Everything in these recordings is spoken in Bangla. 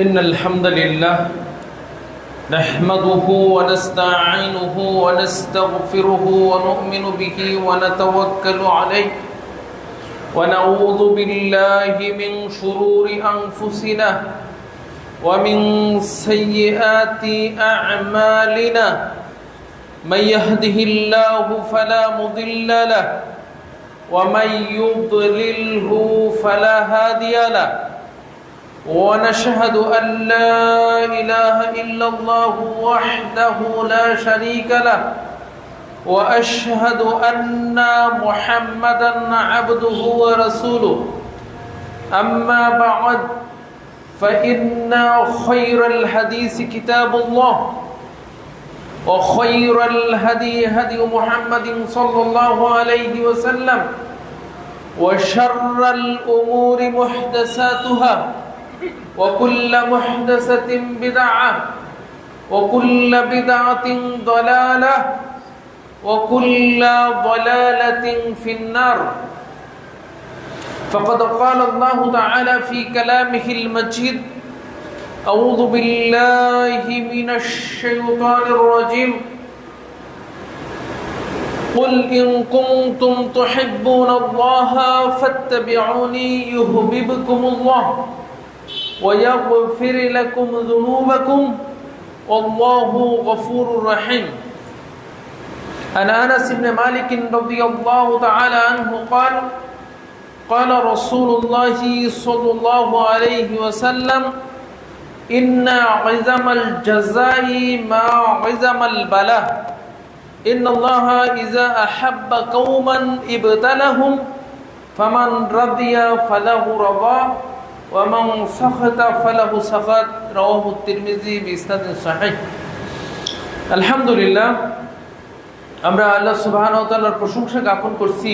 إن الحمد لله نحمده ونستعينه ونستغفره ونؤمن به ونتوكل عليه ونعوذ بالله من شرور أنفسنا ومن سيئات أعمالنا من يهده الله فلا مضل له ومن يضلله فلا هادي له ونشهد أن لا إله إلا الله وحده لا شريك له وأشهد أن محمدا عبده ورسوله أما بعد فإن خير الحديث كتاب الله وخير الهدي هدي محمد صلى الله عليه وسلم وشر الأمور محدثاتها وكل محدثة بدعة وكل بدعة ضلالة وكل ضلالة في النار فقد قال الله تعالى في كلامه المجيد أعوذ بالله من الشيطان الرجيم قل إن كنتم تحبون الله فاتبعوني يحببكم الله ويغفر لكم ذنوبكم والله غفور رحيم. عن أنس بن مالك رضي الله تعالى عنه قال قال رسول الله صلى الله عليه وسلم إن عظم الجزاء ما عظم البلاء إن الله إذا أحب قوما ابتلهم فمن رضي فله رضا ومن سخط فله سخط رواه الترمذي بإسناد صحيح. আলহামদুলিল্লাহ, আমরা আল্লাহ সুবহানাহু ওয়া তাআলার প্রশংসা জ্ঞাপন করছি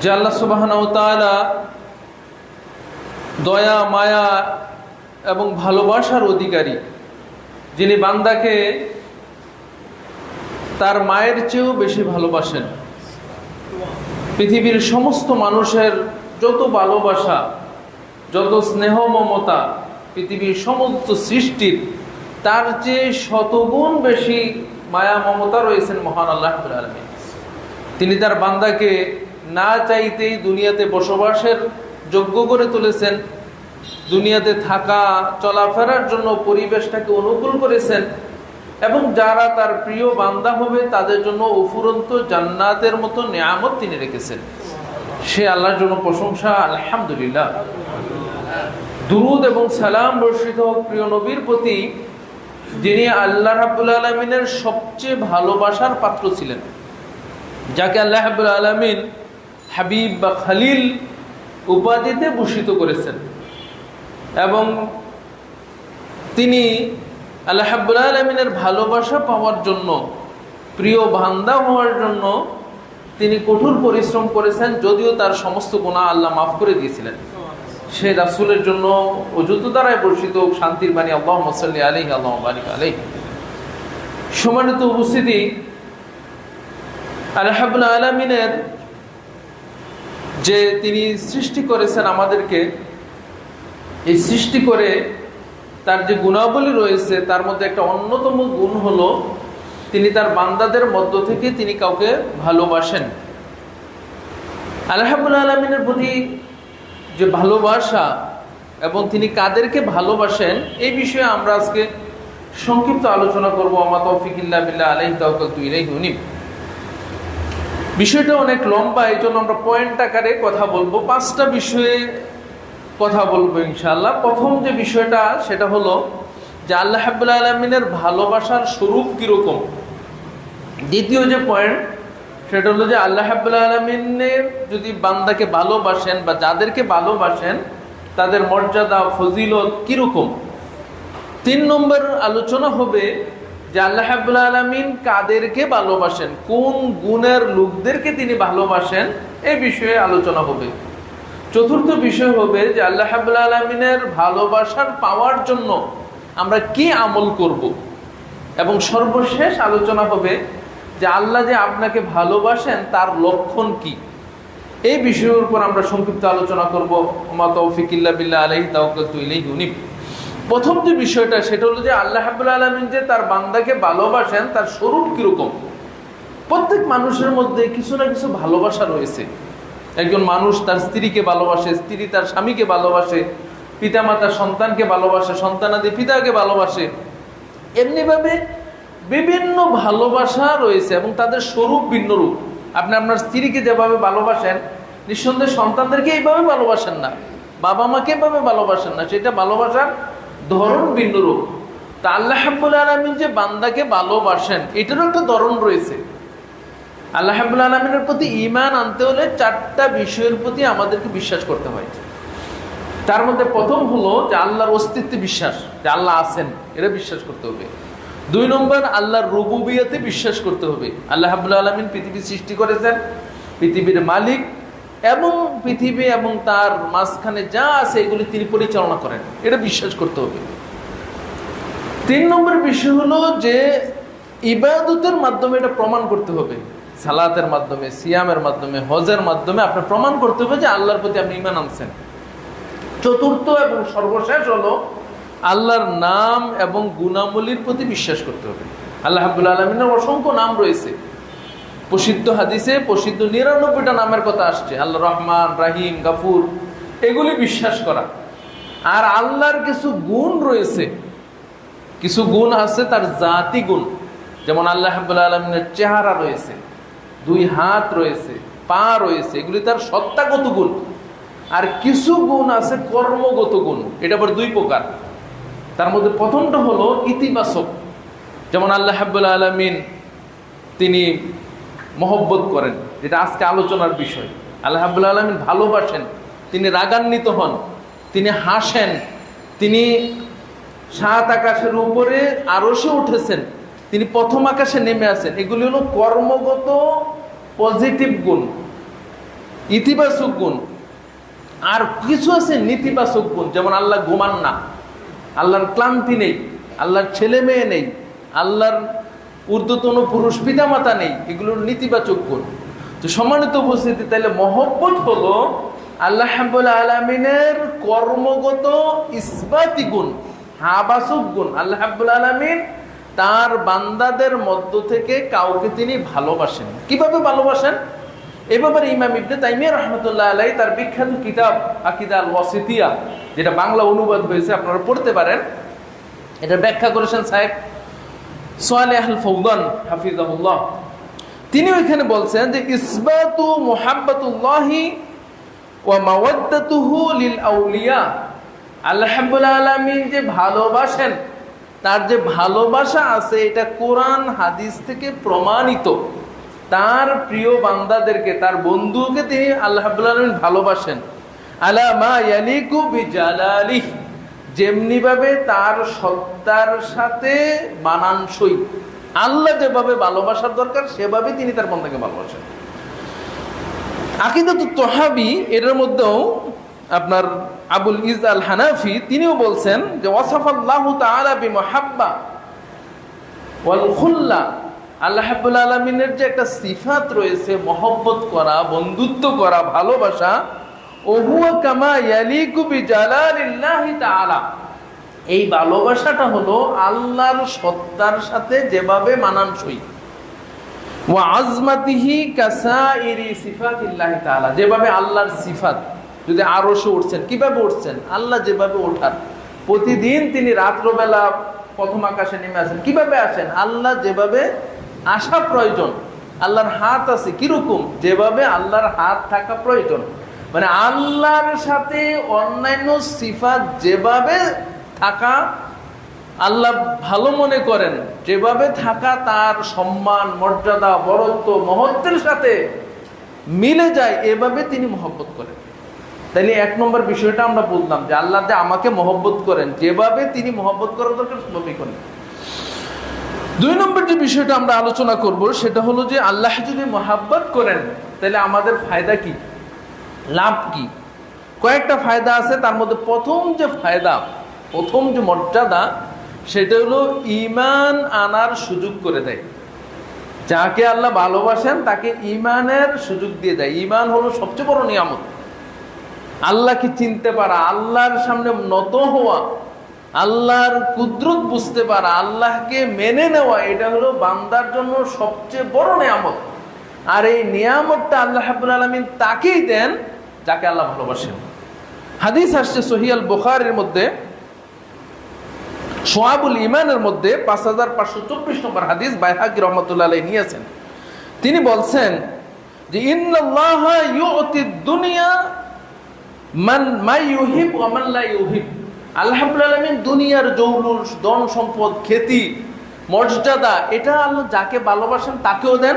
যে আল্লাহ সুবহানাহু ওয়া তাআলা দয়া, মায়া এবং ভালোবাসার অধিকারী, যিনি বান্দাকে তার মায়ের চেয়েও বেশি ভালোবাসেন। পৃথিবীর সমস্ত মানুষের যত ভালোবাসা, যত স্নেহ মমতা পৃথিবীর সমস্ত সৃষ্টির, তার চেয়ে শতগুণ বেশি মায়া মমতা রয়েছেন মহান আল্লাহ রাব্বুল আলামিন। তিনি তার বান্দাকে না চাইতেই দুনিয়াতে বসবাসের যোগ্য করে তুলেছেন, দুনিয়াতে থাকা চলাফেরার জন্য পরিবেশটাকে অনুকূল করেছেন এবং যারা তার প্রিয় বান্দা হবে তাদের জন্য অফুরন্ত জান্নাতের মতো নিয়ামত তিনি রেখেছেন। সে আল্লাহর জন্য প্রশংসা, আলহামদুলিল্লাহ। দুরুদ এবং সালাম বর্ষিত হোক প্রিয় নবীর প্রতি, যিনি আল্লাহ রাব্বুল আলামিনের সবচেয়ে ভালোবাসার পাত্র ছিলেন, যাকে আল্লাহ রাব্বুল আলামিন হাবিব বা খালিল উপাধিতে ভূষিত করেছেন এবং তিনি আল্লাহ রাব্বুল আলামিনের ভালোবাসা পাওয়ার জন্য, প্রিয় বান্দা হওয়ার জন্য তিনি কঠোর পরিশ্রম করেছেন, যদিও তার সমস্ত গুনাহ আল্লাহ মাফ করে দিয়েছিলেন। সে রাসূলের জন্য অযুত দ্বারাই বর্ষিত শান্তির বাণী, আল্লাহুম্মা সাল্লি আলাইহি আল্লাহুম্মা বারিক আলাইহি। সম্মানিত উপস্থিতি, আল্লাহ রাব্বুল আলামিনের যে তিনি সৃষ্টি করেছেন আমাদেরকে, এই সৃষ্টি করে তার যে গুণাবলী রয়েছে তার মধ্যে একটা অন্যতম গুণ হলো তিনি তার বান্দাদের মধ্য থেকে তিনি কাউকে ভালোবাসেন। আল্লাহ রাব্বুল আলামিনের প্রতি যে ভালোবাসা এবং তিনি কাদেরকে ভালোবাসেন এই বিষয়ে আমরা আজকে সংক্ষিপ্ত আলোচনা করব। আমা তাওফিক ইল্লা বিল্লাহ আলাইহি তাওয়াক্কালতু ইলাইহি উনীব। বিষয়টা অনেক লম্বা, এই জন্য আমরা পয়েন্ট আকারে কথা বলবো। 5টা বিষয়ে কথা বলবো ইনশাআল্লাহ। প্রথম যে বিষয়টা সেটা হলো যে আল্লাহ রাব্বুল আলামিনের ভালোবাসার স্বরূপ কিরকম। দ্বিতীয় যে পয়েন্ট সেটা হলো যে আল্লাহ রাব্বুল আলামিনের যদি বান্দাকে ভালোবাসেন বা যাদেরকে ভালোবাসেন তাদের মর্যাদা, ফজিলত কিরকম। 3 নম্বর আলোচনা হবে যে আল্লাহ রাব্বুল আলামিন কাদেরকে ভালোবাসেন, কোন গুণের লোকদেরকে তিনি ভালোবাসেন, এই বিষয়ে আলোচনা হবে। চতুর্থ বিষয় হবে যে আল্লাহ রাব্বুল আলামিনের ভালোবাসার পাওয়ার জন্য আমরা কি আমল করব। এবং সর্বশেষ আলোচনা হবে যে আল্লাহ যে আপনাকে ভালোবাসেন তার লক্ষণ কি। এই বিষয়ের উপর আমরা সংক্ষিপ্ত আলোচনা করব। মা তৌফিক ইল্লা বিল্লাহ আলাইহি তাওয়াক্কালতু ইলাইহি উনীব। প্রথম যে বিষয়টা সেটা হলো যে আল্লাহ রাব্বুল আলামিন যে তার বান্দাকে ভালোবাসেন তার স্বরূপ কিরকম। প্রত্যেক মানুষের মধ্যে কিছু না কিছু ভালোবাসা রয়েছে। একজন মানুষ তার স্ত্রীকে ভালোবাসে, স্ত্রী তার স্বামীকে ভালোবাসে, পিতামাতা সন্তানকে ভালোবাসে, সন্তানাদি পিতাকে ভালোবাসে। এমনিভাবে বিভিন্ন ভালোবাসা রয়েছে এবং তাদের স্বরূপ ভিন্ন রূপ। আপনি আপনার স্ত্রীকে যেভাবে ভালোবাসেন, নিঃসন্দেহে সন্তানদেরকে এইভাবে ভালোবাসেন না, বাবা মাকে এভাবে ভালোবাসেন না, সেটা ভালোবাসার ধরন ভিন্ন রূপ। তা আল্লাহ রাব্বুল আলামিন যে বান্দাকে ভালোবাসেন এটারও একটা ধরন রয়েছে। আল্লাহ রাব্বুল আলামিনের প্রতি ঈমান আনতে হলে 4টা বিষয়ের প্রতি আমাদেরকে বিশ্বাস করতে হয়। তার মধ্যে প্রথম হলো যে আল্লাহর অস্তিত্বে বিশ্বাস, যে আল্লাহ আছেন, এটা বিশ্বাস করতে হবে। 2 নম্বর আল্লাহর রুবুবিয়তে বিশ্বাস করতে হবে। আল্লাহ রাব্বুল আলামিন পৃথিবী সৃষ্টি করেছেন, পৃথিবীর মালিক, এবং পৃথিবী এবং তার মাঝখানে যা আছে এগুলি তিনি পরিচালনা করেন, এটা বিশ্বাস করতে হবে। 3 নম্বর বিষয় হলো যে ইবাদতের মাধ্যমে এটা প্রমাণ করতে হবে। সালাতের মাধ্যমে, সিয়ামের মাধ্যমে, হজের মাধ্যমে আপনার প্রমাণ করতে হবে যে আল্লাহর প্রতি আপনি ঈমান আনছেন। 4র্থ এবং সর্বশেষ হলো আল্লাহর নাম এবং গুণাবলীর প্রতি বিশ্বাস করতে হবে। আল্লাহ রাব্বুল আলামিনের অসংখ্য নাম রয়েছে। প্রসিদ্ধ হাদিসে প্রসিদ্ধ 99টা নামের কথা আসছে। আল্লাহ রহমান, রাহিম, গাফুর, এগুলি বিশ্বাস করা। আর আল্লাহর কিছু গুণ রয়েছে, কিছু গুণ আছে তার জাতি গুণ। যেমন আল্লাহ রাব্বুল আলামিনের চেহারা রয়েছে, 2 হাত রয়েছে, পা রয়েছে, এগুলি তার সত্তাগত গুণ। আর কিছু গুণ আছে কর্মগত গুণ, এটা আবার 2 প্রকার। তার মধ্যে প্রথমটা হলো ইতিবাচক। যেমন আল্লাহ রাব্বুল আলামিন তিনি মহব্বত করেন, যেটা আজকে আলোচনার বিষয়। আল্লাহ রাব্বুল আলামিন ভালোবাসেন, তিনি রাগান্বিত হন, তিনি হাসেন, তিনি 7 আকাশের উপরে আরশে উঠেছেন, তিনি প্রথম আকাশে নেমে আসেন। এগুলি হলো কর্মগত পজিটিভ গুণ, ইতিবাচক গুণ। আর কিছু আছে নেতিবাচক গুণ, যেমন আল্লাহ ঘুমান না, আল্লাহর ক্লান্তি নেই, আল্লাহর ছেলে মেয়ে নেই, আল্লাহর ঊর্ধ্বতন পুরুষ পিতামাতা নেই, এগুলোর নেতিবাচক গুণ। তো সম্মানিত উপস্থিতি, তাহলে মহব্বত হলো আল্লাহ রাব্বুল আলামিনের কর্মগত ইসবাতি গুণ, হাবাসুক গুণ। আল্লাহ রাব্বুল আলামিন তার বান্দাদের মধ্য থেকে কাউকে তিনি ভালোবাসেন। কিভাবে ভালোবাসেন? এ ব্যাপারে ইমাম ইবনে তাইমিয়া রাহমাতুল্লাহ আলাইহি তার বিখ্যাত কিতাব আকিদা আল ওয়াসিতিয়া, যেটা বাংলা অনুবাদ হয়েছে, আপনারা পড়তে পারেন, এটা ব্যাখ্যা করেছেন সাহেব সালেহ আল ফৌদান হাফিজাহুল্লাহ। তিনি ওইখানে বলছেন যে ইসবাতু মুহাব্বাতুল্লাহি ওয়া মাওয়াদ্দাতুহু লিল আউলিয়া। আল্লাহ রাব্বুল আলামিন যে ভালোবাসেন, তার যে ভালোবাসা আছে এটা কোরআন হাদিস থেকে প্রমাণিত। তার প্রিয় বান্দাদেরকে, তার বন্ধুকে তিনি আল্লাহ রাব্বুল আলামিন ভালোবাসেন আলা মা ইয়ালিকু বিজালালিহ, যেমনি ভাবে তার সত্তার সাথে মানানসই। আল্লাহ যেভাবে ভালোবাসার দরকার সেভাবে তিনি তার বান্দাকে ভালোবাসেন। আকিদাতুত তাহাবি এর মধ্যেও আপনার আবুল ইজ আল হানাফি তিনিও বলছেন যে ওয়াসাফাল্লাহু তাআলা বিমুহাব্বা ওয়াল খুল্লা। আল্লাহ রাব্বুল আলামিনের যে একটা সিফাত রয়েছে, মহব্বত করা, বন্ধুত্ব করা, ভালোবাসা, ওহুয়া কামা ইয়ালিকু বিজালালিল্লাহি তাআলা, এই ভালোবাসাটা হলো আল্লাহর সত্তার সাথে যেভাবে মানানসই। ওয়া আজমাতিহি কাসাইরি সিফাতিল্লাহি তাআলা, যেভাবে আল্লাহর সিফাত, যদি আরশে উঠছেন, কিভাবে উঠছেন? আল্লাহ যেভাবে ওঠার, প্রতিদিন তিনি রাত্রবেলা প্রথম আকাশে নেমে আসেন, কিভাবে আসেন? আল্লাহ যেভাবে আসা প্রয়োজন। আল্লাহর হাত আছে কিরকম? যেভাবে আল্লাহর হাত থাকা প্রয়োজন। মানে আল্লাহর সাথে অন্যান্য সিফাত যেভাবে থাকা আল্লাহ ভালো মনে করেন, যেভাবে থাকা তার সম্মান, মর্যাদা, বরত্ব, মহত্বের সাথে মিলে যায়, এভাবে তিনি মহব্বত করেন। তাইলে 1 নম্বর বিষয়টা আমরা বললাম যে আল্লাহ যে আমাকে মহব্বত করেন, যেভাবে তিনি মহব্বত করার দরকার সেভাবেই করেন। 2 নম্বর যে বিষয়টা আমরা আলোচনা করব সেটা হলো যে আল্লাহ যদি মহব্বত করেন তাহলে আমাদের ফায়দা কি, লাভ কি? কয়েকটা ফায়দা আছে। তার মধ্যে প্রথম যে ফায়দা, প্রথম যে মর্যাদা, সেটা হলো ঈমান আনার সুযোগ করে দেয়। যাকে আল্লাহ ভালোবাসেন তাকে ঈমানের সুযোগ দিয়ে দেয়। ঈমান হলো সবচেয়ে বড় নিয়ামত। আল্লাহকে চিনতে পারা, আল্লাহর সামনে নত হওয়া, আল্লাহর কুদরত বুঝতে পারা, আল্লাহকে মেনে নেওয়া, এটা হলো বান্দার জন্য সবচেয়ে বড় নিয়ামত। আর এই নিয়ামতটা আল্লাহ রাব্বুল আলামিন তাকেই দেন যাকে আল্লাহ ভালোবাসেন। হাদিস আসছে সহিহ আল বুখারীর মধ্যে, শুআবুল ঈমানের মধ্যে 5524 নম্বর হাদিস, বাইহাকী রাহমাতুল্লাহ আলাইহি নিয়েছেন। তিনি বলছেন যে ইন্নাল্লাহা ইউতিদ দুনিয়া মান ইউহিব ওয়া মান লা ইউহিব। আল্লাহ রাব্বুল আলামিন দুনিয়ার জৌলুস, ধন সম্পদ, খ্যাতি, মর্যাদা, এটা আল্লাহ যাকে ভালোবাসেন তাকেও দেন,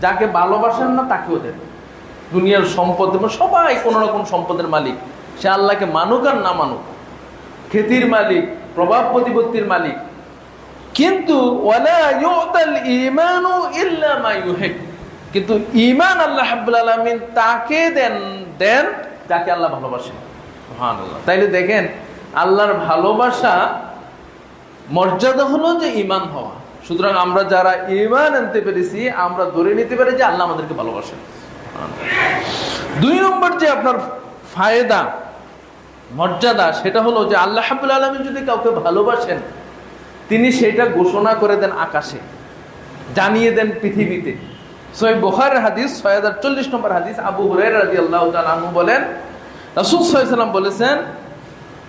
যাকে ভালোবাসেন না তাকেও দেন। দুনিয়ার সম্পদ সবাই কোনো না কোনো সম্পদের মালিক, সে আল্লাহকে মানুক আর না মানুক, খ্যাতির মালিক, প্রভাব প্রতিপত্তির মালিক। কিন্তু ওয়ালা ইউতাল ঈমানু ইল্লা মা ইউহিব, কিন্তু ঈমান আল্লাহ রাব্বুল আলামিন তাকে দেন যাকে আল্লাহ ভালোবাসেন। সুবহানাল্লাহ। তাইলে দেখেন আল্লাহর ভালোবাসা মর্যাদা হলো যে ঈমান হওয়া। সুতরাং আমরা যারা ঈমান আনতে পেরেছি, আমরা ধরে নিতে পারি যে আল্লাহ আমাদেরকে ভালোবাসেন। 2 নম্বর যে আপনার ফায়দা, মর্যাদা, সেটা হলো যে আল্লাহ রাব্বুল আলামিন যদি কাউকে ভালোবাসেন, তিনি সেটা ঘোষণা করে দেন আকাশে, জানিয়ে দেন পৃথিবীতে। সহিহ বুখারীর হাদিস 6040 নম্বর হাদিস, আবু হুরায়রা রাদিয়াল্লাহু তাআলা আনহু বলেন, রাসূল সাল্লাল্লাহু আলাইহি ওয়াসাল্লাম বলেছেন,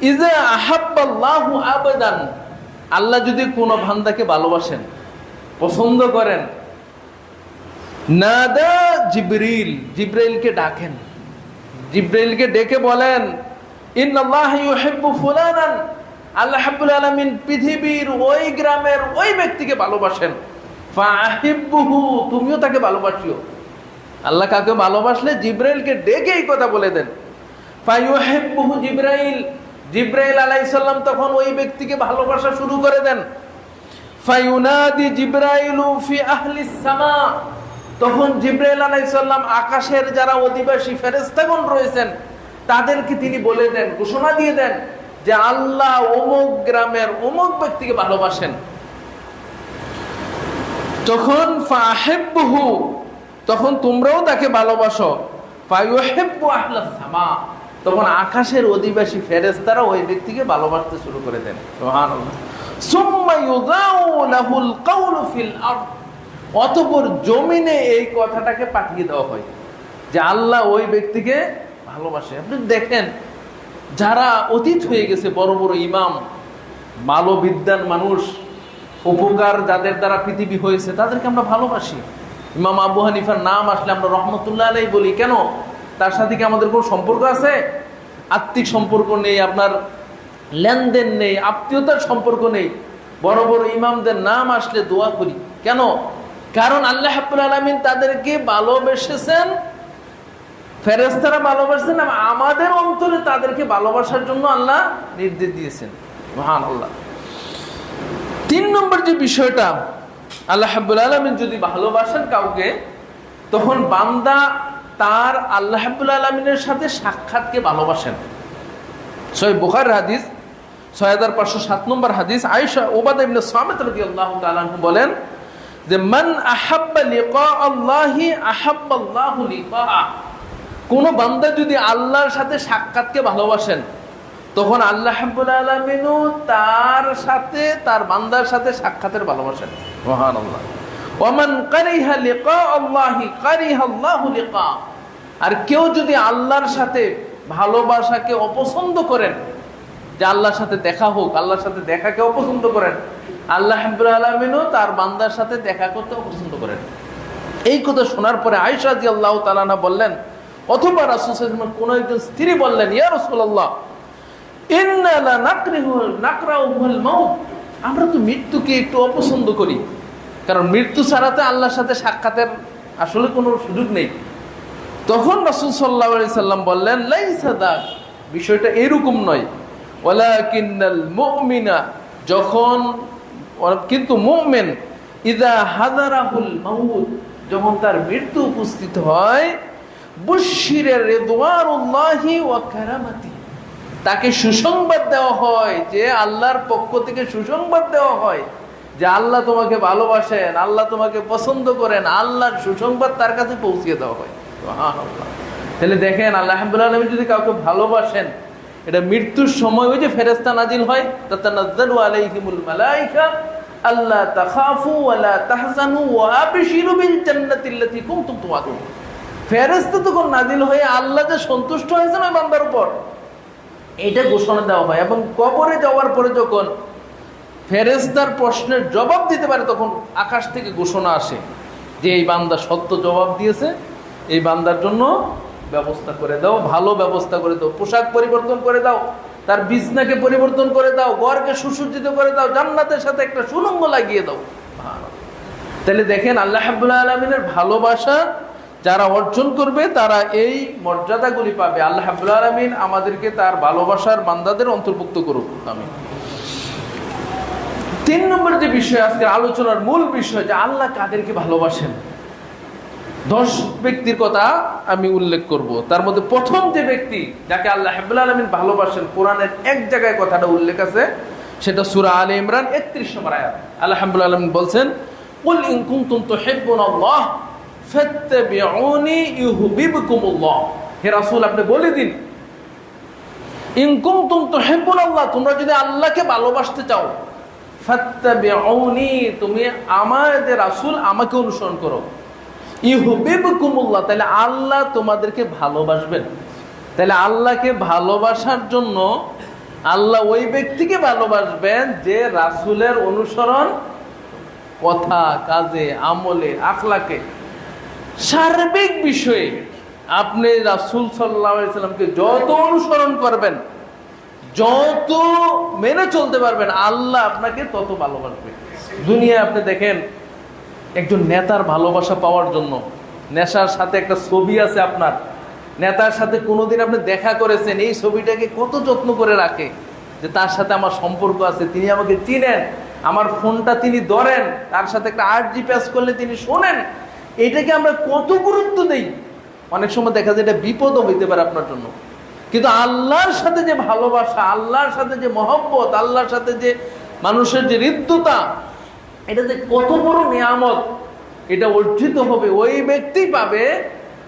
ইযা আহাব্বাল্লাহু আবাদান, আল্লাহ যদি কোনো বান্দাকে ভালোবাসেন, পছন্দ করেন, নাদা জিবরিল, জিবরাইলকে ডাকেন, জিবরাইলকে ডেকে বলেন, ইন্নাল্লাহা ইউহিব্বু ফুলানান, আল্লাহ রাব্বুল আলামিন পৃথিবীর ওই গ্রামের ওই ব্যক্তিকে ভালোবাসেন, ফাহিব্বুহু, তুমিও তাকে ভালোবাসিও। আল্লাহ কাকে ভালোবাসলে জিবরাইলকে ডেকে এই কথা বলে দেন। ফায়ুহিব্বুহু জিবরাইল, জিবরাইল আলাইহিস সালাম তখন ওই ব্যক্তিকে ভালোবাসা শুরু করে দেন। ফায়ুনাদি জিবরাইলু ফি আহলিস সামা, তখন জিবরাইল আলাইহিস সালাম আকাশের যারা অধিবাসী ফেরেশতাগণ রয়েছেন তাদেরকে তিনি বলে দেন, ঘোষণা দিয়ে দেন যে আল্লাহ অমুক গ্রামের অমুক ব্যক্তিকে ভালোবাসেন। তখন ফাহিব্বুহু, তখন তোমরাও তাকে ভালোবাসো। ফায়ুহিব্বু আহলাস সামা, তখন আকাশের অধিবাসী ফেরেশতারা ওই ব্যক্তিকে ভালোবাসতে শুরু করে দেন। সুবহানাল্লাহ। সুম্মা ইউযাউ লাহুল কাউলু ফিল আরদ, অতঃপর জমিনে এই কথাটাকে পাঠিয়ে দেওয়া হয় যে আল্লাহ ওই ব্যক্তিকে ভালোবাসে। আপনি দেখেন যারা অতীত হয়ে গেছে, বড় বড় ইমাম, মালবিদ্যান মানুষ, উপকার যাদের দ্বারা পৃথিবী হয়েছে, তাদেরকে আমরা ভালোবাসি। ইমাম আবু হানিফার নাম আসলে আমরা রহমতুল্লাহ আলাইহি বলি। কেন? তার সাথে কি আমাদের কোনো সম্পর্ক আছে? আত্মিক সম্পর্ক নেই, আপনার লেনদেন নেই, আত্মীয়তার সম্পর্ক নেই। বড় বড় ইমামদের নাম আসলে দোয়া করি। কেন? কারণ আল্লাহ রাব্বুল আলামিন তাদেরকে ভালোবেসেছেন, ফেরেশতারা ভালোবাসেন, আমাদের অন্তরে তাদেরকে ভালোবাসার জন্য আল্লাহ নির্দেশ দিয়েছেন। সুবহানাল্লাহ। 3 নম্বর যে বিষয়টা, আল্লাহ রাব্বুল আলামিন যদি ভালোবাসেন কাউকে, তখন বান্দা তার আল্লাহ রাব্বুল আলামিনের সাথে সাক্ষাৎকে ভালোবাসেন। সহিহ বুখারীর হাদিস 6507 নম্বর হাদিস, আয়েশা উবাদা ইবনে সামিত রাদিয়াল্লাহু তাআলা আনহু বলেন যে মান আহাব্বা লিকা আল্লাহি আহাব্বাল্লাহু লিকাআ, কোন বান্দা যদি আল্লাহর সাথে সাক্ষাৎকে ভালোবাসেন, তখন আল্লাহ রাব্বুল আলামিনও তার সাথে, তার বান্দার সাথে সাক্ষাতের ভালোবাসেন। সুবহানাল্লাহ। ওয়ামান কারিহা লিকা আল্লাহি কারিহা আল্লাহু লিকা, আর কেউ যদি আল্লাহর সাথে ভালোবাসাকে অপছন্দ করেন, যে আল্লাহর সাথে দেখা হোক, আল্লাহর সাথে দেখাকে অপছন্দ করেন, আল্লাহ রাব্বুল আলামিনও তার বান্দার সাথে দেখা করতে অপছন্দ করেন। এই কথা শোনার পরে আয়েশা রাদিয়াল্লাহু তাআলা আনহা বললেন, অথবা রাসূল সাল্লাল্লাহু আলাইহি ওয়াসাল্লাম কোন একজন স্ত্রী বললেন, ইয়া রাসূলুল্লাহ ইন্না লা নাকরাহুল মাউত, আমরা তো মৃত্যুকে একটু অপছন্দ করি, কারণ মৃত্যু ছাড়াতে আল্লাহর সাথে সাক্ষাতের আসলে কোনো সুযোগ নেই। তখন রাসূল সাল্লাল্লাহু আলাইহি সাল্লাম বললেন, লাইসা দাক, বিষয়টা এরকম নয়, ওয়ালাকিন্নাল মুমিনা, যখন, কিন্তু মুমিন ইযা হাযারাহুল মাউত, যখন তার মৃত্যু উপস্থিত হয়, বুশশিরা রিদওয়ানুল্লাহি ওয়া কারামাতি, তাকে সুসংবাদ দেওয়া হয়, যে আল্লাহর পক্ষ থেকে সুসংবাদ দেওয়া হয় যে আল্লাহ তোমাকে ভালোবাসেন, আল্লাহ তোমাকে পছন্দ করেন, আল্লাহর সুসংবাদ তার কাছে পৌঁছিয়ে দেওয়া হয়। সুবহানাল্লাহ। তাহলে দেখেন আল্লাহ রাব্বুল আলামিন যদি কাউকে ভালোবাসেন, এটা মৃত্যুর সময় ওই যে ফেরেশতা নাজিল হয়, তাতানাজ্জালু আলাইহিমুল মালাইকা আল্লা তাখাফু ওয়া লা তাহজানু ওয়া আবশিরু বিল জান্নাতিল্লাতী কুনতুম তুআদুন। ফেরেশতা তখন নাজিল হয়ে আল্লাহ যে সন্তুষ্ট হয়েছেন ওই বান্দার উপর, এটা ঘোষণা দেওয়া হয়। এবং কবরে যাওয়ার পরে যখন ফেরেশতার প্রশ্নের জবাব দিতে পারে, তখন আকাশ থেকে ঘোষণা আসে যে এই বান্দা সত্য জবাব দিয়েছে, এই বান্দার জন্য ব্যবস্থা করে দাও, ভালো ব্যবস্থা করে দাও, পোশাক পরিবর্তন করে দাও, তার বিছনাকে পরিবর্তন করে দাও, ঘরকে সুসজ্জিত করে দাও, জান্নাতের সাথে একটা সুরঙ্গ লাগিয়ে দাও। তাহলে দেখেন আল্লাহ রাব্বুল আলামিনের ভালোবাসা যারা অর্জন করবে তারা এই মর্যাদাগুলি পাবে। আল্লাহ রাব্বুল আলামিন আমাদেরকে তার ভালোবাসার বান্দাদের অন্তর্ভুক্ত করুক। আমিন। 3 নম্বর যে বিষয়, আজকের আলোচনার মূল বিষয়, যে আল্লাহ কাদেরকে ভালোবাসেন। 10 ব্যক্তির কথা আমি উল্লেখ করব। তার মধ্যে প্রথম যে ব্যক্তি যাকে আল্লাহ রাব্বুল আলামিন ভালোবাসেন, কোরআনের এক জায়গায় কথাটা উল্লেখ আছে, সেটা সূরা আলে ইমরান 31 নম্বর আয়াত। আল্লাহ রাব্বুল আলামিন বলছেন, কুল ইন কুনতুম তুহিব্বুনাল্লাহ ফাত্তাবিউনি ইউহিব্বুকুমুল্লাহ। হে রাসূল, আপনি বলে দিন, ইন কুনতুম তুহিব্বুনাল্লাহ, তোমরা যদি আল্লাহকে ভালোবাসতে চাও, ফাত্তাবিউনি, তুমি আমাদের রাসূল আমাকে অনুসরণ করো, ইউহিব্বুকুমুল্লাহ, তাহলে আল্লাহ তোমাদেরকে ভালোবাসবেন। তাহলে আল্লাহকে ভালোবাসার জন্য আল্লাহ ওই ব্যক্তিকে ভালোবাসবেন যে রাসূলের অনুসরণ, কথা, কাজে, আমলে, আখলাকে, সার্বিক বিষয়ে আপনি রাসূল সাল্লাল্লাহু আলাইহি সাল্লামকে যত অনুসরণ করবেন, যত মেনে চলতে পারবেন, আল্লাহ আপনাকে তত ভালোবাসবে। দুনিয়ায় আপনি দেখেন একজন নেতার ভালোবাসা পাওয়ার জন্য, নেশার সাথে একটা ছবি আছে আপনার, নেতার সাথে কোনোদিন আপনি দেখা করেছেন, এই ছবিটাকে কত যত্ন করে রাখে যে তার সাথে আমার সম্পর্ক আছে, তিনি আমাকে চিনেন, আমার ফোনটা তিনি ধরেন, তার সাথে একটা আরজি প্যাচ করলে তিনি শোনেন। এটাকে আমরা কত গুরুত্ব দেই। অনেক সময় দেখা যায় এটা বিপদও হইতে পারে আপনার জন্য। কিন্তু আল্লাহর সাথে যে ভালোবাসা, আল্লাহর সাথে যে মহব্বত, আল্লাহর সাথে যে মানুষের যে হৃদ্যতা, এটা যে কত বড় নিয়ামত, এটা অর্জিত হবে ওই ব্যক্তি পাবে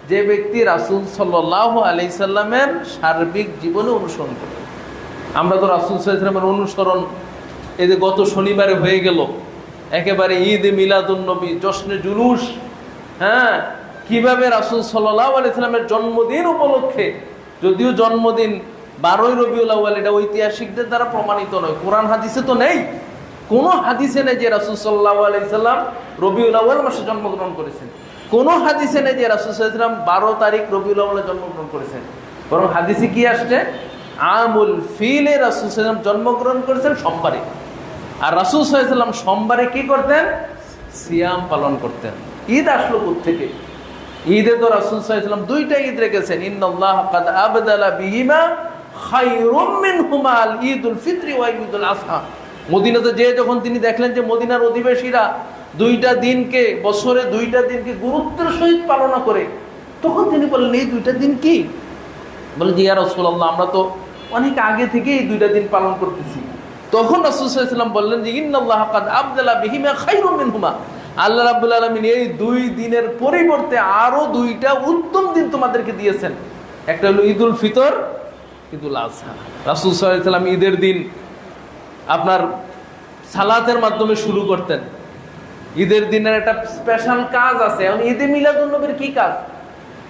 যে ব্যক্তি রাসূল সাল্লাল্লাহু আলাইহি সাল্লামের সার্বিক জীবনে অনুসরণ করে। আমরা তো রাসূল সাল্লাল্লাহু আলাইহি সাল্লামের অনুসরণ এই যে গত শনিবারে হয়ে গেল, একেবারে ঈদ মিলাদুন নবী, জশ্নে জুলুস, হ্যাঁ, কিভাবে রাসূল সাল্লাল্লাহু আলাইহি সাল্লামের জন্মদিন উপলক্ষে, যদিও জন্মদিন 12ই রবিউল আউয়াল, এটা ঐতিহাসিকদের দ্বারা প্রমাণিত নয়, কোরআন হাদিসে তো নেই, কোনো হাদিসে নেই যে রাসূল সাল্লাল্লাহু আলাইহি সাল্লাম রবিউল আউয়াল মাসে জন্মগ্রহণ করেছেন, কোনো হাদিসে নেই যে রাসূল সাল্লাল্লাহু আলাইহি সাল্লাম 12 তারিখ রবিউল আউয়ালে জন্মগ্রহণ করেছেন। বরং হাদিসে কি আসছে, আমুল ফিলে রাসূল সাল্লাল্লাহু আলাইহি সাল্লাম জন্মগ্রহণ করেছেন সোমবারে। আর রাসূল সাল্লাল্লাহু আলাইহি সাল্লাম সোমবারে কি করতেন, সিয়াম পালন করতেন। ঈদ আসলো কোত্থেকে? ঈদে তো রাসূল সাল্লাল্লাহু আলাইহি সাল্লাম 2টা ঈদ রেখেছেন, ইন্নাল্লাহ কাদ আবদালা বিহিমা খায়রুম মিনহুমা আল ঈদুল ফিত্রি ওয়া ঈদুল আযহা। মদিনাতে যে যখন তিনি দেখলেন যে মদিনার অধিবাসীরা 2টা দিনকে, বছরে 2টা দিনকে গুরুত্বের সহিত পালন করে, তখন তিনি বললেন, এই 2টা দিন কি? বলে, জি ইয়া রাসূলুল্লাহ, আমরা তো অনেক আগে থেকে এই 2টা দিন পালন করতেছি। তখন রাসূল সাল্লাল্লাহু আলাইহি সাল্লাম বললেন যে ইন্নাল্লাহ কাদ আবদালা বিহিমা খায়রুম মিনহুমা, আল্লাহ রাব্বুল আলামিন এই 2 দিনের পরিবর্তে আরো 2টা উত্তম দিন তোমাদেরকে দিয়েছেন। একটা হলো ঈদুল ফিতর, ঈদুল আযহা। রাসূল সাল্লাল্লাহু আলাইহি সাল্লাম ঈদের দিন আপনার সালাতের মাধ্যমে শুরু করতেন। ঈদের দিনের একটা স্পেশাল কাজ আছে। এখন ঈদে মিলাদুন নবীর কি কাজ?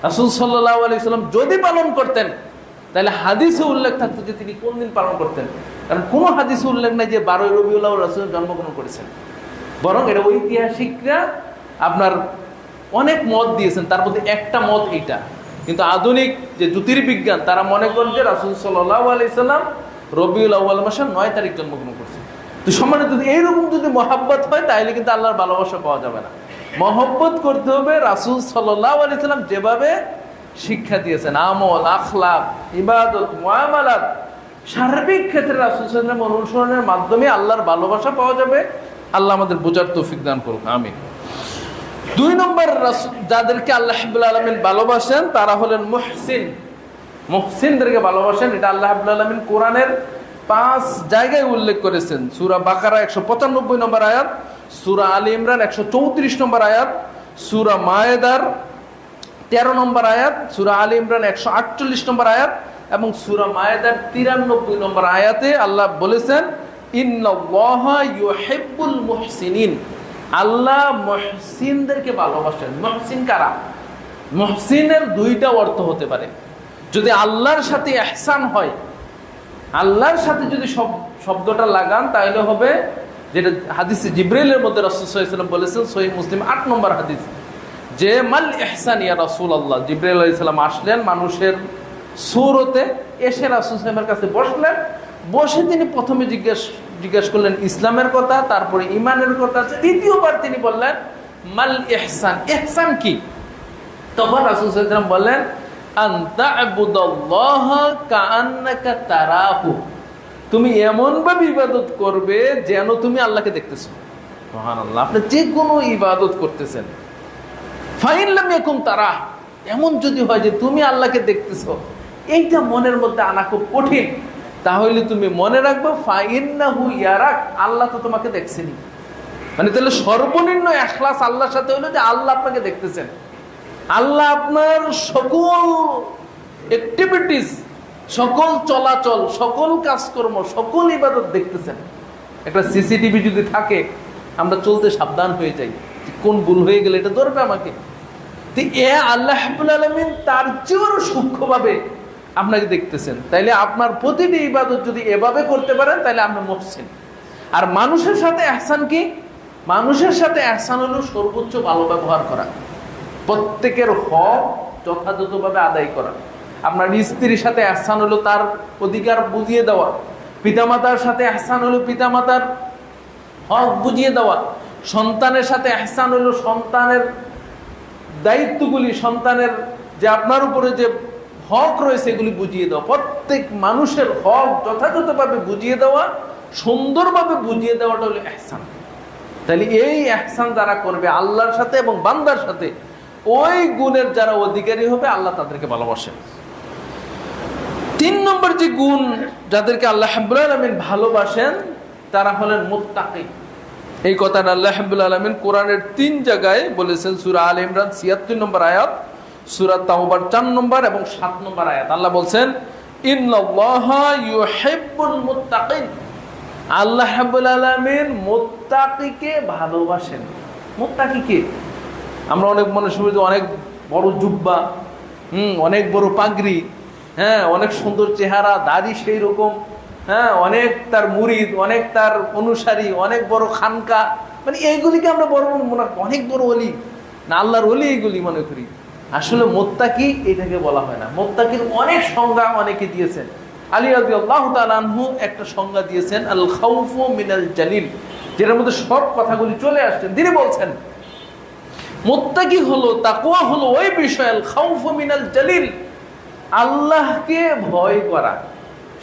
রাসূল সাল্লাল্লাহু আলাইহি সাল্লাম যদি পালন করতেন তাহলে হাদিসে উল্লেখ থাকতো যে তিনি কোন দিন পালন করতেন, কারণ কোনো হাদিসে উল্লেখ নাই যে 12ই রবিউল আউয়াল রাসূল জন্মগ্রহণ করেছেন। বরং এটা ঐতিহাসিকরা আপনার অনেক মত দিয়েছেন, তার মধ্যে একটা মত এইটা। কিন্তু আধুনিক যে জ্যোতির্বিজ্ঞান তারা মনে করেন যে রাসূল সাল্লাল্লাহু আলাইহি সাল্লাম রবিউল আউয়াল মাসের 9 তারিখ জন্মগ্রহণ করছেন। তো সম্মানিত, যদি এইরকম যদি মহাব্বত হয় তাহলে কিন্তু আল্লাহর ভালোবাসা পাওয়া যাবে না। মহব্বত করতে হবে রাসূল সাল্লাল্লাহু আলাইহি সাল্লাম যেভাবে শিক্ষা দিয়েছেন, আমল, আখলাক, ইবাদত, মুআমালাত, সার্বিক ক্ষেত্রে রাসূল সাল্লাল্লাহু আলাইহি সাল্লাম অনুসরণের মাধ্যমে আল্লাহর ভালোবাসা পাওয়া যাবে। আল্লাহ আমাদের বোঝার তৌফিক দান করুক, আমিন। 2 নম্বর যাদেরকে আল্লাহ রাব্বুল আলামিন ভালোবাসেন তারা হলেন মুহসিন। মুহসিনদেরকে ভালোবাসেন, এটা আল্লাহ রাব্বুল আলামিন কোরআনের 5 জায়গায় উল্লেখ করেছেন। সূরা বাকারা 195 নম্বর আয়াত, সূরা আলী ইমরান 134 নম্বর আয়াত, সূরা মায়েদার 13 নম্বর আয়াত, সূরা আলী ইমরান 148 নম্বর আয়াত, এবং সূরা মায়েদার 93 নম্বর আয়াতে আল্লাহ বলেছেন, ইন্নাল্লাহা ইউহিব্বুল মুহসিনিন, আল্লাহ মুহসিনদেরকে ভালোবাসেন। মুহসিন কারা? মুহসিনের দুইটা অর্থ হতে পারে। যদি আল্লাহর সাথে ইহসান হয়, আল্লাহর সাথে যদি শব্দটা লাগান, তাহলে হবে যেটা হাদিসে জিবরাইলের মধ্যে রাসূল সাল্লাল্লাহু আলাইহি ওয়াসাল্লাম বলেছেন, সহিহ মুসলিম 8 নম্বর হাদিস, যে মাল ইহসান ইয়া রাসূলুল্লাহ। জিবরাইল আলাইহিস সালাম আসলেন মানুষের সূরতে, এসে রাসূল সাল্লাল্লাহু আলাইহি ওয়াসাল্লামের কাছে বসলেন। বসে তিনি প্রথমে জিজ্ঞেস করলেন ইসলামের কথা, তারপরে ঈমানের কথা। দ্বিতীয়বার তিনি বললেন মাল ইহসান, ইহসান কি? তখন রাসূল সাল্লাল্লাহু আলাইহি ওয়াসাল্লাম বললেন, আন তা'বুদাল্লাহা কাআন্নাকা তারাহু, তুমি এমন ভাবে ইবাদত করবে যেন তুমি আল্লাহকে দেখতেছো। সুবহানাল্লাহ। আপনি যে কোনো ইবাদত করতেছেন, ফাইন লাম ইয়াকুন তারাহ, এমন যদি হয় যে তুমি আল্লাহকে দেখতেছো, এইটা মনের মধ্যে আনা খুব কঠিন, তাহলে তুমি মনে রাখবে ফাইন্নাহু ইয়ারাক, আল্লাহ তো তোমাকে দেখছেনই। মানে তাহলে সর্বনিম্ন ইখলাস আল্লাহর সাথে হলো যে আল্লাহ আপনাকে দেখতেছেন, আল্লাহ আপনার সকল অ্যাক্টিভিটিস, সকল চলাচল, সকল কাজকর্ম, সকল ইবাদত দেখতেছেন। একটা সিসিটিভি যদি থাকে, আমরা চলতে সাবধান হয়ে যাই, কোন ভুল হয়ে গেলে এটা ধরবে আমাকে। তো আল্লাহ রাব্বুল আলামিন তার চেয়েও সূক্ষ্মভাবে আপনাকে দেখতেছেন। তাইলে আপনার প্রতিটি ইবাদত যদি এভাবে করতে পারেন, তাহলে আপনি মুহসিন। আর মানুষের সাথে ইহসান কি? মানুষের সাথে ইহসান হলো সর্বোচ্চ ভালো ব্যবহার করা, প্রত্যেকের হক যথাযথভাবে আদায় করা। আপনার স্ত্রীর সাথে ইহসান হলো তার অধিকার বুঝিয়ে দেওয়া, পিতামাতার সাথে ইহসান হলো পিতামাতার হক বুঝিয়ে দেওয়া, সন্তানের সাথে ইহসান হলো সন্তানের দায়িত্বগুলি, সন্তানের যে আপনার উপরে যে হক রয়েছে এগুলি বুঝিয়ে দেওয়া। প্রত্যেক মানুষের হক যথাযথভাবে বুঝিয়ে দেওয়া, সুন্দরভাবে বুঝিয়ে দেওয়াটা হলো ইহসান। তাহলে এই ইহসান যারা করবে আল্লাহর সাথে এবং বান্দার সাথে, ওই গুণের যারা অধিকারী হবে, আল্লাহ তাদেরকে ভালোবাসেন। 3 নম্বর যে গুণ যাদেরকে আল্লাহ রাব্বুল আলামিন ভালোবাসেন, তারা হলেন মুত্তাকি। এই কথাটা আল্লাহ রাব্বুল আলামিন কোরআনের 3 জায়গায় বলেছেন। সূরা আলে ইমরান 76 নম্বর আয়াত, সূরা তাওবার 4 নম্বর এবং 7 নম্বর আয়াত। আল্লাহ বলছেন, ইন্নাল্লাহা ইউহিব্বুল মুত্তাকিন, আল্লাহ রাব্বুল আলামিন মুত্তাকিকে ভালোবাসেন। মুত্তাকি কে? আমরা অনেক মানুষ যে অনেক বড় জুব্বা, অনেক বড় পাগড়ি, হ্যাঁ, অনেক সুন্দর চেহারা, দাড়ি সেই রকম, হ্যাঁ, অনেক তার মুরিদ, অনেক তার অনুসারী, অনেক বড় খানকা, মানে এইগুলিকে আমরা বড় মনে, অনেক বড় ওলি না, আল্লাহর ওলি এইগুলি মনে করি। আসলে মুত্তাকি এটাকে বলা হয় না। মুত্তাকির অনেক সংজ্ঞা অনেকে দিয়েছেন। আলী রাদিয়াল্লাহু তাআলা আনহু একটা সংজ্ঞা দিয়েছেন, আল খাউফু মিনাল জালিল, যেটার মধ্যে সব কথাগুলি চলে আসছেন। তিনি বলছেন মুত্তাকি হলো, তাকওয়া হলো ওই বিষয়, আল খাউফু মিনাল জালিল, আল্লাহকে ভয় করা।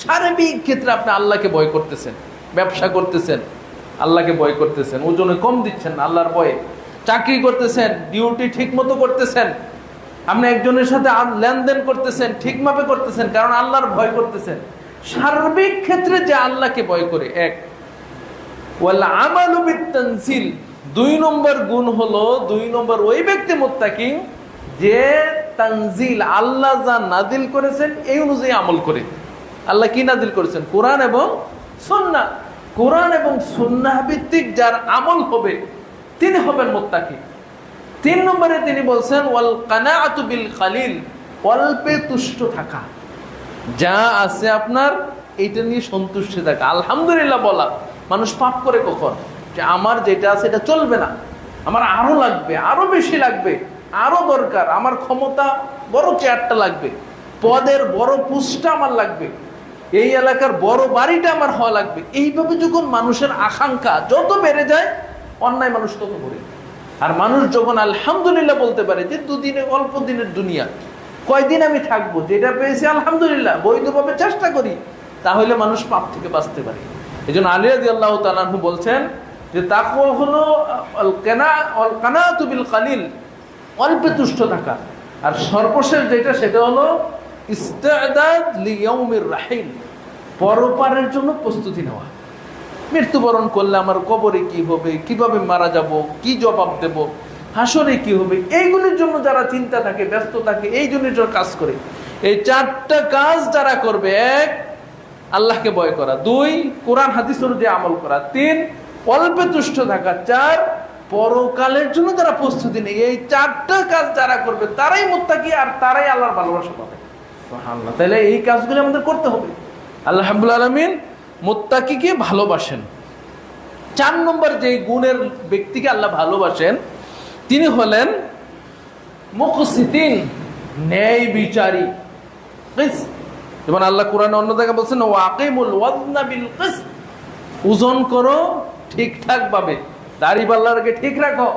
সার্বিক ক্ষেত্রে আপনি আল্লাহকে ভয় করতেছেন, ব্যবসা করতেছেন আল্লাহকে ভয় করতেছেন, ওজনে কম দিচ্ছেন না আল্লাহর ভয়ে, চাকরি করতেছেন ডিউটি ঠিক মতো করতেছেন, আপনি একজনের সাথে লেনদেন করতেছেন ঠিকভাবে করতেছেন, কারণ আল্লাহর ভয় করতেছেন। সার্বিক ক্ষেত্রে যে আল্লাহকে ভয় করে, এক। ওয়াল আমালু বিত-তানজিল, 2 নম্বর গুণ হলো, 2 নম্বর ওই ব্যক্তি মুত্তাকি যে তানজিল, আল্লাহ যা নাজিল করেছেন এই অনুযায়ী আমল করে। আল্লাহ কি নাজিল করেছেন? কোরআন এবং সুন্নাহ। কোরআন এবং সুন্নাহ ভিত্তিক যার আমল হবে তিনি হবেন মুত্তাকি। 3 নম্বরে তিনি বলছেন ওয়াল কানাআতু বিল কালিল, অল্পে তুষ্ট থাকা, যা আছে আপনার এইটা নিয়ে সন্তুষ্ট থাকা, আলহামদুলিল্লাহ বলা। মানুষ পাপ করে কখন? যে আমার যেটা আছে এটা চলবে না, আমার আরো লাগবে, আরো বেশি লাগবে, আরো দরকার, আমার ক্ষমতা বড় চেয়ারটা লাগবে, পদের বড় পুষ্টা আমার লাগবে, এই এলাকার বড় বাড়িটা আমার হওয়া লাগবে। এইভাবে যখন মানুষের আকাঙ্ক্ষা যত বেড়ে যায়, অন্যায় মানুষ তত করে। আর মানুষ যখন আলহামদুলিল্লাহ বলতে পারে যে 2 দিনে, অল্প দিনের দুনিয়া, কয়দিন আমি থাকবো, যেটা পেয়েছি আলহামদুলিল্লাহ, বৈধভাবে চেষ্টা করি, তাহলে মানুষ পাপ থেকে বাঁচতে পারে। এই জন্য আলী রাদিয়াল্লাহু তাআলা আনহু বলছেন যে তাকওয়া হলো আল কানাআতু বিল কালিল, অল্পে তুষ্ট থাকা। আর সর্বশেষ যেটা, সেটা হলো ইস্তিদাদ লিয়াউমির রাহিল, পরপারের জন্য প্রস্তুতি নেওয়া। মৃত্যুবরণ করলে আমার কবরে কি হবে, কিভাবে মারা যাব, কি জবাব দেব, হাসরে কি হবে, এইগুলির জন্য যারা চিন্তা থাকে, ব্যস্ত থাকে, এই জন্য যারা কাজ করে, এই 4টা কাজ যারা করবে: 1, আল্লাহকে ভয় করা; 2, কোরআন হাদিস অনুযায়ী আমল করা; 3, অল্পে তুষ্ট থাকা; 4, পরকালের জন্য যারা প্রস্তুতি নেই। এই 4টা কাজ যারা করবে তারাই মুত্তাকি, আর তারাই আল্লাহর ভালোবাসা পাবে। সুবহানাল্লাহ। তাহলে এই কাজগুলো আমাদের করতে হবে। আল্লাহ রাব্বুল আলামিন মুত্তাকিকে ভালোবাসেন। 4 নম্বর যে গুণের ব্যক্তিকে আল্লাহ ভালোবাসেন তিনি হলেন মুকসিতিন, ন্যায় বিচারী। যেমন আল্লাহ কোরআনে অন্য জায়গায় বলছেন ওয়াকিমুল ওয়াজনা বিল কিসত, ওজন করো ঠিকঠাক ভাবে, দাড়িপাল্লার আগে ঠিক রাখো,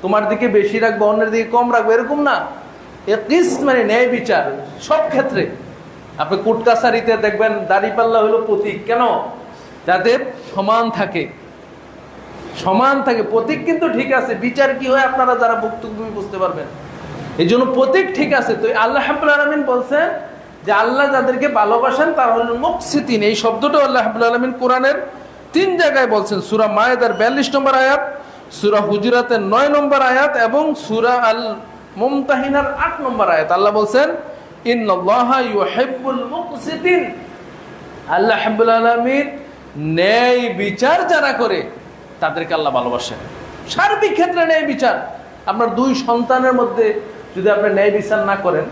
তোমার দিকে বেশি রাখবো অন্যের দিকে কম রাখবো এরকম না। কিসত মানে ন্যায় বিচার সব ক্ষেত্রে। আপনি কোর্ট কাছারিতে দেখবেন দাড়িপাল্লা হলো প্রতীক, কেন? যাতে সমান থাকে, সমান থাকে। প্রতীক কিন্তু ঠিক আছে, বিচার কি হয় আপনারা যারা ভুক্তভোগী বুঝতে পারবেন। এই জন্য প্রতীক ঠিক আছে। তো আল্লাহ রাব্বুল আলামিন বলছেন যে আল্লাহ যাদেরকে ভালোবাসেন তারা হলেন মুকসিতিন। এই শব্দটা আল্লাহ রাব্বুল আলামিন কোরআনের 3 জায়গায় বলছেন: সূরা মায়েদার 42 নম্বর আয়াত, সূরা হুজুরাতের 9 নম্বর আয়াত এবং সূরা আল মুমতাহিনার 8 নম্বর আয়াত। আল্লাহ বলছেন ইন্নাল্লাহা ইউহিব্বুল মুকসিতিন। আল্লাহ রাব্বুল আলামিন ন্যায় বিচার যারা করে তাদেরকে আল্লাহ ভালোবাসেন। সার্বিক ক্ষেত্রে ন্যায় বিচার। আপনার 2 সন্তানের মধ্যে যদি আপনি ন্যায় বিচার না করেন,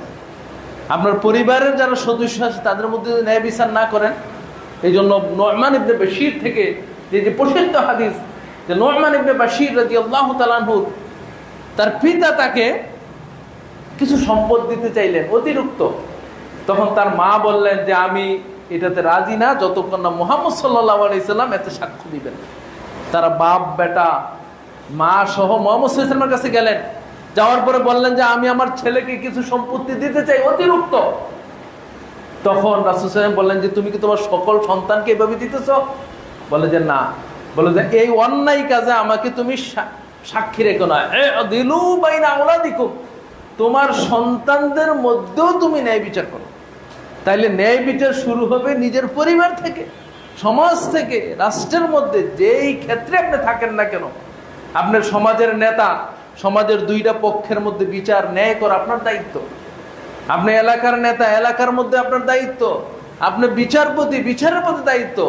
আপনার পরিবারের যারা সদস্য আছে তাদের মধ্যে যদি ন্যায় বিচার না করেন, এই জন্য নু'মান ইবনে বাশীর থেকে যে প্রসিদ্ধ হাদিস, যে নু'মান ইবনে বাশীর রাদিয়াল্লাহু তাআলা আনহু তার পিতা তাকে কিছু সম্পদ দিতে চাইলেন অতিরিক্ত। তখন তার মা বললেন যে আমি এটাতে রাজি না যতক্ষণ না মুহাম্মদ সাল্লাল্লাহু আলাইহি সাল্লাম এতে সাক্ষ্য দিবেন। তারা বাপ বেটা মা সহ মুহাম্মদ সাল্লাল্লাহু আলাইহি সাল্লামের কাছে গেলেন। যাওয়ার পরে বললেন যে আমি আমার ছেলেকে কিছু সম্পত্তি দিতে চাই অতিরিক্ত। তখন রাসূল সাল্লাল্লাহু আলাইহি ওয়াসাল্লাম বললেন যে তুমি কি তোমার সকল সন্তানকে এভাবে দিতেছো? বলে যে না। বলে যে এই অন্যায় কাজে আমাকে তুমি সাক্ষী রেখো না। ইদিলু বাইনা আওলাদিকুম, তোমার সন্তানদের মধ্যেও তুমি ন্যায় বিচার করো। তাইলে ন্যায় বিচার শুরু হবে নিজের পরিবার থেকে, সমাজ থেকে, রাষ্ট্রের মধ্যে। যেই ক্ষেত্রে আপনি থাকেন না কেন, আপনার সমাজের নেতা, সমাজের 2টা পক্ষের মধ্যে বিচার ন্যায় করা আপনার দায়িত্ব। আপনি এলাকার নেতা, এলাকার মধ্যে আপনার দায়িত্ব। আপনি বিচারপতি, বিচারের মধ্যে দায়িত্ব।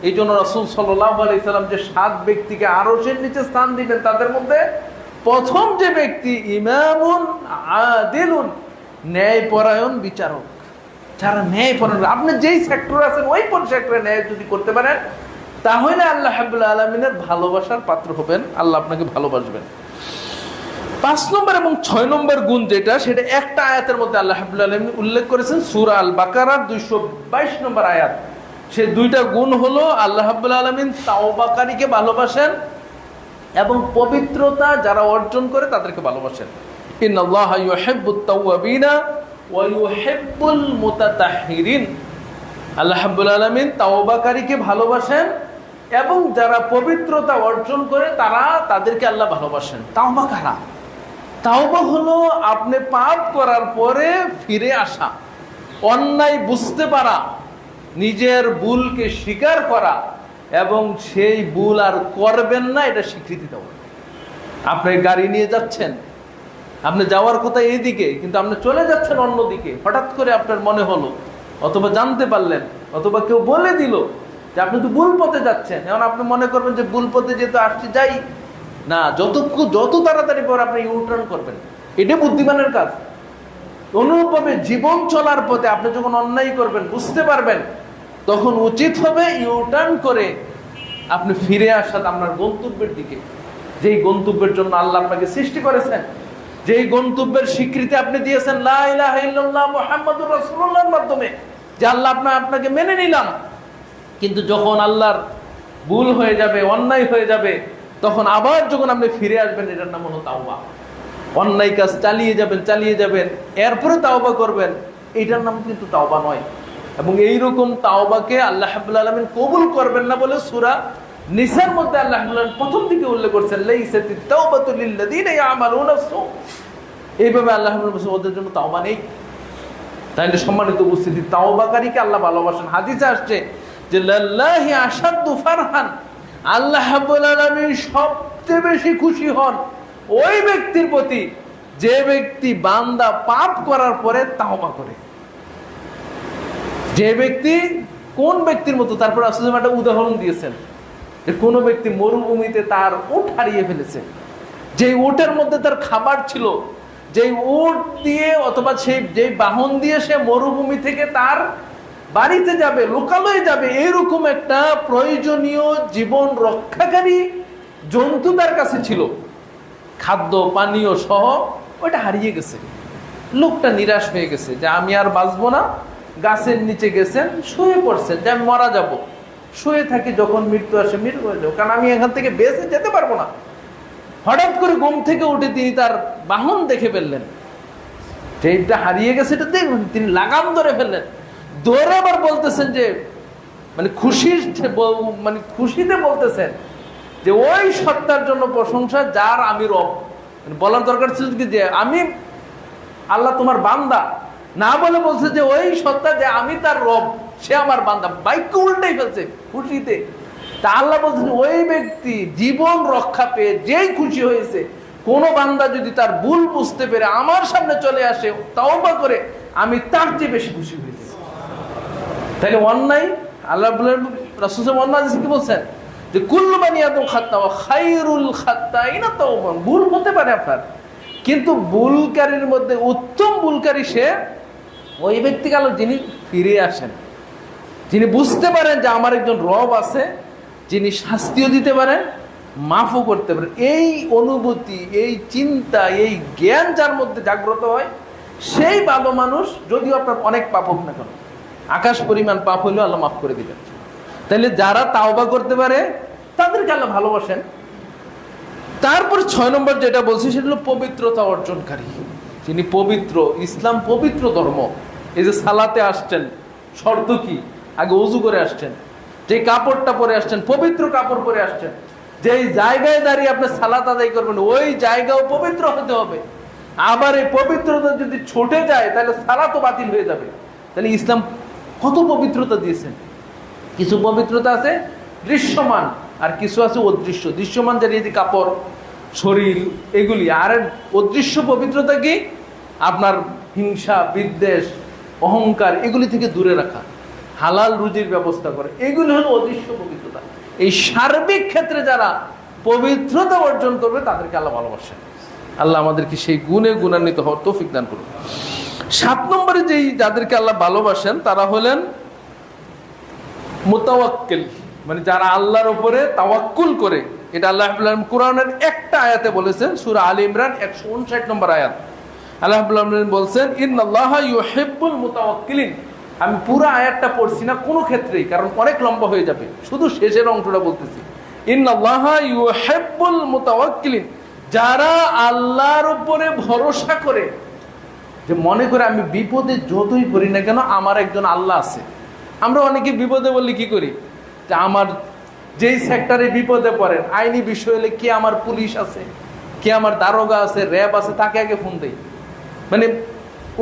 এই জন্য রাসূল সাল্লাল্লাহু আলাইহি সাল্লাম যে 7 ব্যক্তিকে আরশের নিচে স্থান দিবেন, তাদের মধ্যে প্রথম যে ব্যক্তি ইমামুন আদিলুন, ন্যায়পরায়ণ বিচারক। যারা ন্যায়পরায়ণ, আপনি যেই সেক্টরে আছেন ওই সেক্টরে ন্যায় যদি করতে পারেন, তাহলে আল্লাহ রাব্বুল আলামিনের ভালোবাসার পাত্র হবেন, আল্লাহ আপনাকে ভালোবাসবেন। 5 নম্বর এবং 6 নম্বর গুণ যেটা, সেটা একটা আয়াতের মধ্যে আল্লাহ রাব্বুল আলামিন উল্লেখ করেছেন, সূরা আল বাকারার 222 নম্বর আয়াত। সে 2টা গুণ হলো আল্লাহ রাব্বুল আলামিন তাওবাকারীকে ভালোবাসেন এবং পবিত্রতা যারা অর্জন করে তাদেরকে ভালোবাসেন। ইন্নাল্লাহা ইউহিব্বুত তাওয়াবিনা ওয়া ইউহিব্বুল মুতাতাহহিরিন। আল্লাহ রাব্বুল আলামিন তাওবাকারীকে ভালোবাসেন এবং যারা পবিত্রতা অর্জন করে তাদেরকে আল্লাহ ভালোবাসেন। তাওবা কারা? তাওবা হলো আপনি পাপ করার পরে ফিরে আসা, অন্যায় বুঝতে পারা, নিজের ভুলকে স্বীকার করা এবং সেই ভুল আর করবেন না এটা স্বীকৃতি দেওয়া। আপনি গাড়ি নিয়ে যাচ্ছেন, আপনি যাওয়ার কথা এইদিকে, কিন্তু আপনি চলে যাচ্ছেন অন্যদিকে। হঠাৎ করে আপনার মনে হলো, অথবা জানতে পারলেন, অথবা কেউ বলে দিল যে আপনি তো ভুল পথে যাচ্ছেন। এখন আপনি মনে করবেন যে ভুল পথে যেহেতু আসছি যাই না, যত তাড়াতাড়ি পর আপনি ইউটার্ন করবেন, এটা বুদ্ধিমানের কাজ। অনুরূপভাবে জীবন চলার পথে আপনি যখন অন্যায় করবেন, বুঝতে পারবেন, তখন উচিত হবে ইউটার্ন করে আপনি ফিরে আসা আপনার গন্তব্যের দিকে, যেই গন্তব্যের জন্য আল্লাহ আপনাকে সৃষ্টি করেছেন, যেই গন্তব্যের স্বীকৃতি আপনি দিয়েছেন লা ইলাহা ইল্লাল্লাহ মুহাম্মাদুর রাসূলুল্লাহর মাধ্যমে, যে আল্লাহ আপনাকে মেনে নিলাম। কিন্তু যখন আল্লাহর ভুল হয়ে যাবে, অন্যায় হয়ে যাবে, তখন আবার যখন আপনি ফিরে আসবেন, এটার নাম হলো তাওবা। অন্যায় কাজ চালিয়ে যাবেন, এরপরে তাওবা করবেন, এটার নাম কিন্তু তাওবা নয়। এবং এইরকম তাওবাকে আল্লাহ রাব্বুল আলামিন কবুল করবেন না বলে সূরা নিসার মধ্যে আল্লাহ রাব্বুল আলামিন প্রথম দিকে উল্লেখ করেছেন লাইসাতিত তাওবাতু লিল্লাযিনা ইয়ামালুনা সু। এইভাবে আল্লাহ রাব্বুল আলামিন ওদের জন্য তাওবা নেই। তাইলে সম্মানিত উপস্থিতি, তাওবাকারীকে আল্লাহ ভালোবাসেন। হাদিসে আসছে যে লাল্লাহি আশাদ্দু ফারহান, আল্লাহ রাব্বুল আলামিন সবচেয়ে বেশি খুশি হন ওই ব্যক্তির প্রতি যে ব্যক্তি বান্দা পাপ করার পরে তাওবা করে। যে ব্যক্তি কোন ব্যক্তির মতো, তারপর আসলে একটা উদাহরণ দিয়েছেন যে কোনো ব্যক্তি মরুভূমিতে তার উট হারিয়ে ফেলেছে, যে উটের মধ্যে তার খাবার ছিল, যে উট দিয়ে অথবা সেই যে বাহন দিয়ে সে মরুভূমি থেকে তার বাড়িতে যাবে, লোকালয়ে যাবে, এরকম একটা প্রয়োজনীয় জীবন রক্ষাকারী জন্তু তার কাছে ছিল, খাদ্য পানীয় সহ, ওইটা হারিয়ে গেছে। লোকটা নিরাশ হয়ে গেছে যে আমি আর বাঁচবো না। গাছের নিচে গেছেন, শুয়ে পড়ছেন যে আমি মারা যাব, শুয়ে থাকি, যখন মৃত্যু আসে মৃত্যু হয়ে যাবো, কারণ আমি এখান থেকে বেঁচে যেতে পারবো না। হঠাৎ করে ঘুম থেকে উঠে তিনি তার বাহন দেখে ফেললেন, যেটা হারিয়ে গেছে এটা দেখবেন, তিনি লাগাম ধরে ফেললেন, ধরে আবার বলতেছেন যে খুশিতে বলতেছেন যে ওই সত্তার জন্য প্রশংসা যার আমি রব। বলার দরকার ছিল কি যে আমি আল্লাহ তোমার বান্দা, না বলে বলছে যে ওই সত্তা যে আমি তার রব, সে আমার বান্দা। বাক্য উল্টাই ফেলছে খুশিতে। তা আল্লাহ বলছেন ওই ব্যক্তি জীবন রক্ষা পেয়ে যেই খুশি হয়েছে, কোন বান্দা যদি তার ভুল বুঝতে পেরে আমার সামনে চলে আসে তওবা করে, আমি তার চেয়ে বেশি খুশি হয়েছি। তাহলে অন্যায়, আল্লাহ রাসূল অন্যায় কি বলছেন যে কুল্লু বানি আদম খাত্তা ওয়া খায়রুল খাত্তাইনা তাওবান। ভুল হতে পারে আপনার, কিন্তু ভুলকারীর মধ্যে উত্তম ভুলকারী সে ওই ব্যক্তি কাল যিনি ফিরে আসেন, যিনি বুঝতে পারেন যে আমার একজন রব আছে, যিনি শাস্তিও দিতে পারেন, মাফও করতে পারেন। এই অনুভূতি, এই চিন্তা, এই জ্ঞান যার মধ্যে জাগ্রত হয়, সেই ভালো মানুষ, যদিও আপনার অনেক পাপ হোক না কেন, আকাশ পরিমাণ পাপ হলেও আল্লাহ মাফ করে দিবেন। তাহলে যারা তাওবা করতে পারে তাদেরকে আল্লাহ ভালোবাসেন। তারপর 6 নম্বর যেটা বলছি সেটা হলো পবিত্রতা অর্জনকারী, যিনি পবিত্র। ইসলাম পবিত্র ধর্ম। এই যে সালাতে আসছেন, শর্ত কি? আগে ওযু করে আসছেন, যে কাপড়টা পরে আসছেন পবিত্র কাপড় পরে আসছেন, যেই জায়গায় দাঁড়িয়ে আপনি সালাত আদায় করবেন ওই জায়গাও পবিত্র হতে হবে। আবার এই পবিত্রতা যদি ছুটে যায় তাহলে সালাতও বাতিল হয়ে যাবে। তাহলে ইসলাম কত পবিত্রতা দিয়েছেন। কিছু পবিত্রতা আছে দৃশ্যমান, আর কিছু আছে অদৃশ্য। দৃশ্যমান যেন কাপড়, শরীর, এগুলি। আর অদৃশ্য পবিত্রতা কি? আপনার হিংসা, বিদ্বেষ, অহংকার, এগুলি থেকে দূরে রাখা, হালাল রুজির ব্যবস্থা করে, এগুলি হলো অদৃশ্য পবিত্রতা। এই সার্বিক ক্ষেত্রে যারা পবিত্রতা অর্জন করবে তাদেরকে আল্লাহ ভালোবাসেন। আল্লাহ আমাদেরকে সেই গুণে গুণান্বিত হওয়ার তৌফিক দান করুন। 7 নম্বরে যেই যাদেরকে আল্লাহ ভালোবাসেন তারা হলেন মুতাওয়াক্কিল, মানে যারা আল্লাহর উপরে তাওয়াক্কুল করে। এটা আল্লাহ কোরআনের একটা আয়াতে বলেছেন, সূরা আলে ইমরান 159 নম্বর আয়াত। আল্লাহ বলছেন ইন্নাল্লাহা ইউহিব্বুল মুতাওয়াক্কিলিন। আমি পুরো আয়াতটা পড়ছি না কোনো ক্ষেত্রেই, কারণ অনেক লম্বা হয়ে যাবে, শুধু শেষের অংশটা বলতেছি। ইন্নাল্লাহা ইউহিব্বুল মুতাওয়াক্কিলিন, যারা আল্লাহর উপরে ভরসা করে, যে মনে করে আমি বিপদে যতই করি না কেন আমার একজন আল্লাহ আছে। আমরা অনেকে বিপদে বললে কি করি, যে আমার যেই সেক্টরে বিপদে পড়েন, আইনি বিষয় হলে কে আমার পুলিশ আছে, কে আমার দারোগা আছে, র্যাব আছে, তাকে আগে ফোন দেই, মানে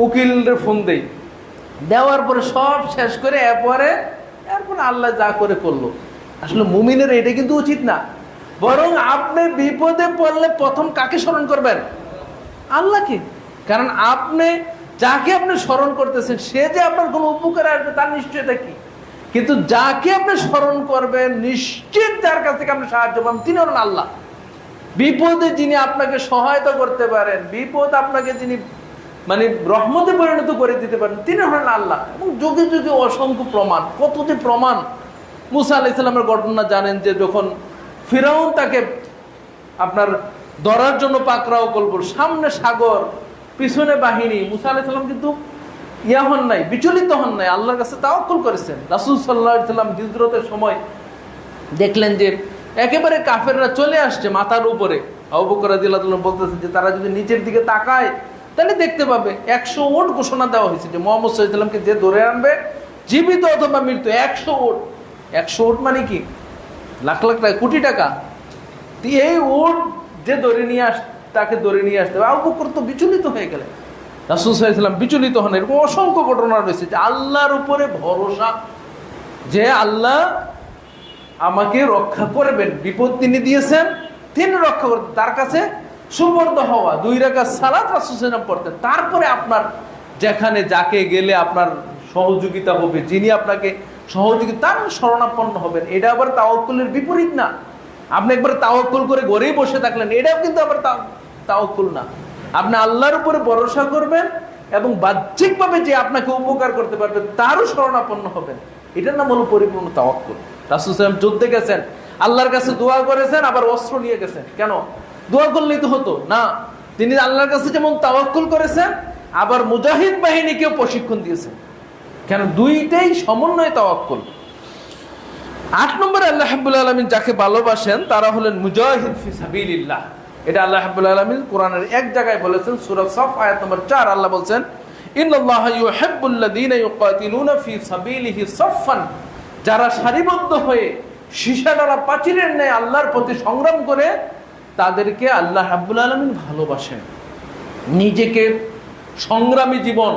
উকিলরে ফোন দেই, দেওয়ার পরে সব শেষ করে এরপরে আল্লাহ যা করে করলো। আসলে মুমিনের এটা কিন্তু উচিত না। বরং আপনি বিপদে পড়লে প্রথম কাকে স্মরণ করবেন? আল্লাহকে। কারণ আপনি যাকে আপনি স্মরণ করতেছেন সে যে আপনার কোনো উপকারে আসবে তার নিশ্চয়তা কি? কিন্তু যাকে আপনি স্মরণ করবেন, নিশ্চিত যার কাছ থেকে আপনি সাহায্য পাবেন, তিনি হলেন আল্লাহ। বিপদে যিনি আপনাকে সহায়তা করতে পারেন, বিপদ আপনাকে যিনি মানে রহমতে পরিণত করে দিতে পারেন, তিনি হলেন আল্লাহ। এবং যুগে যুগে অসংখ্য প্রমাণ, কত যে প্রমাণ। মুসা আলাইহিস সালামের ঘটনা জানেন, যে যখন ফিরাউন তাকে আপনার ধরার জন্য পাকড়াও করল, সামনে সাগর, পিছনে বাহিনী, মুসা আলাইহিস সালাম কিন্তু হন নাই, বিচলিত হন নাই, আল্লাহর কাছে তাওয়াক্কুল করেছেন। রাসূল সাল্লাল্লাহু আলাইহি সাল্লাম হিজরতের সময় দেখলেন যে একেবারে কাফেররা চলে আসছে মাথার উপরে। আবু বকর রাদিয়াল্লাহু আনহু বলতেছেন যে তারা যদি নিচের দিকে তাকায় তাহলে দেখতে পাবে 100 উট ঘোষণা দেওয়া হয়েছে যে মুহাম্মদ সাল্লাল্লাহু আলাইহি সাল্লামকে যে ধরে আনবে, জীবিত অথবা মৃত্যু, 100 উট। 100 উট মানে কি? লাখ লাখ টাকা, কোটি টাকা। এই উট যে ধরে নিয়ে তাকে ধরে নিয়ে আসতে হবে। আবু বকর তো বিচলিত হয়ে গেলেন, রাসূল সাল্লাল্লাহু আলাইহি সাল্লাম বিচলিত হন। এরকম অসংখ্য ঘটনা রয়েছে যে আল্লাহর উপরে ভরসা, যে আল্লাহ আমাকে রক্ষা করবেন, বিপদ তিনি দিয়েছেন, তিনি রক্ষা করতেন, তার কাছে সুবর্দ হওয়া। 2 রাকাত সালাত রাসূল সাল্লাল্লাহু আলাইহি ওয়াসাল্লাম পড়তেন। তারপরে আপনার যেখানে যাকে গেলে আপনার সহযোগিতা হবে, যিনি আপনাকে সহযোগিতা, তার শরণাপন্ন হবেন। এটা আবার তাওয়াক্কুলের বিপরীত না। আপনি একবার তাওয়াক্কুল করে ঘরেই বসে থাকলেন, এটাও কিন্তু আবার তাওয়াক্কুল না। আপনি আল্লাহর উপরে ভরসা করবেন এবং বাহ্যিকভাবে যে আপনাকে উপকার করতে পারবে তারও শরণাপন্ন হবেন, এটার নাম হলো পরিপূর্ণ তাওয়াক্কুল। রাসূল সাল্লাল্লাহু আলাইহি ওয়াসাল্লাম যুদ্ধে গেছেন, আল্লাহর কাছে দোয়া করেছেন, আবার অস্ত্র নিয়ে গেছেন। কেন? দোয়া করলেই তো হতো না। তিনি আল্লাহর কাছে যেমন তাওয়াক্কুল করেছেন, আবার মুজাহিদ বাহিনীকেও প্রশিক্ষণ দিয়েছেন। কেন? দুইটাই সমন্বয় তাওয়াক্কুল। 8 নম্বরে আল্লাহ রাব্বুল আলামিন যাকে ভালোবাসেন তারা হলেন মুজাহিদ ফি সাবিলিল্লাহ। এটা আল্লাহ রাব্বুল আলামিন কোরআনের এক জায়গায় বলেছেন, সূরা সফ আয়াত নম্বর 4। আল্লাহ বলছেন, ইন্নাল্লাহা ইউহিব্বুল্লাযীনা ইউকাতিলুনা ফি সাবিলিহি সাফফান। যারা সারিবদ্ধ হয়ে সীসাডালা পাচিলের ন্যায় আল্লাহর প্রতি সংগ্রাম করে, তাদেরকে আল্লাহ রাব্বুল আলামিন ভালোবাসেন। নিজেকে সংগ্রামী জীবন,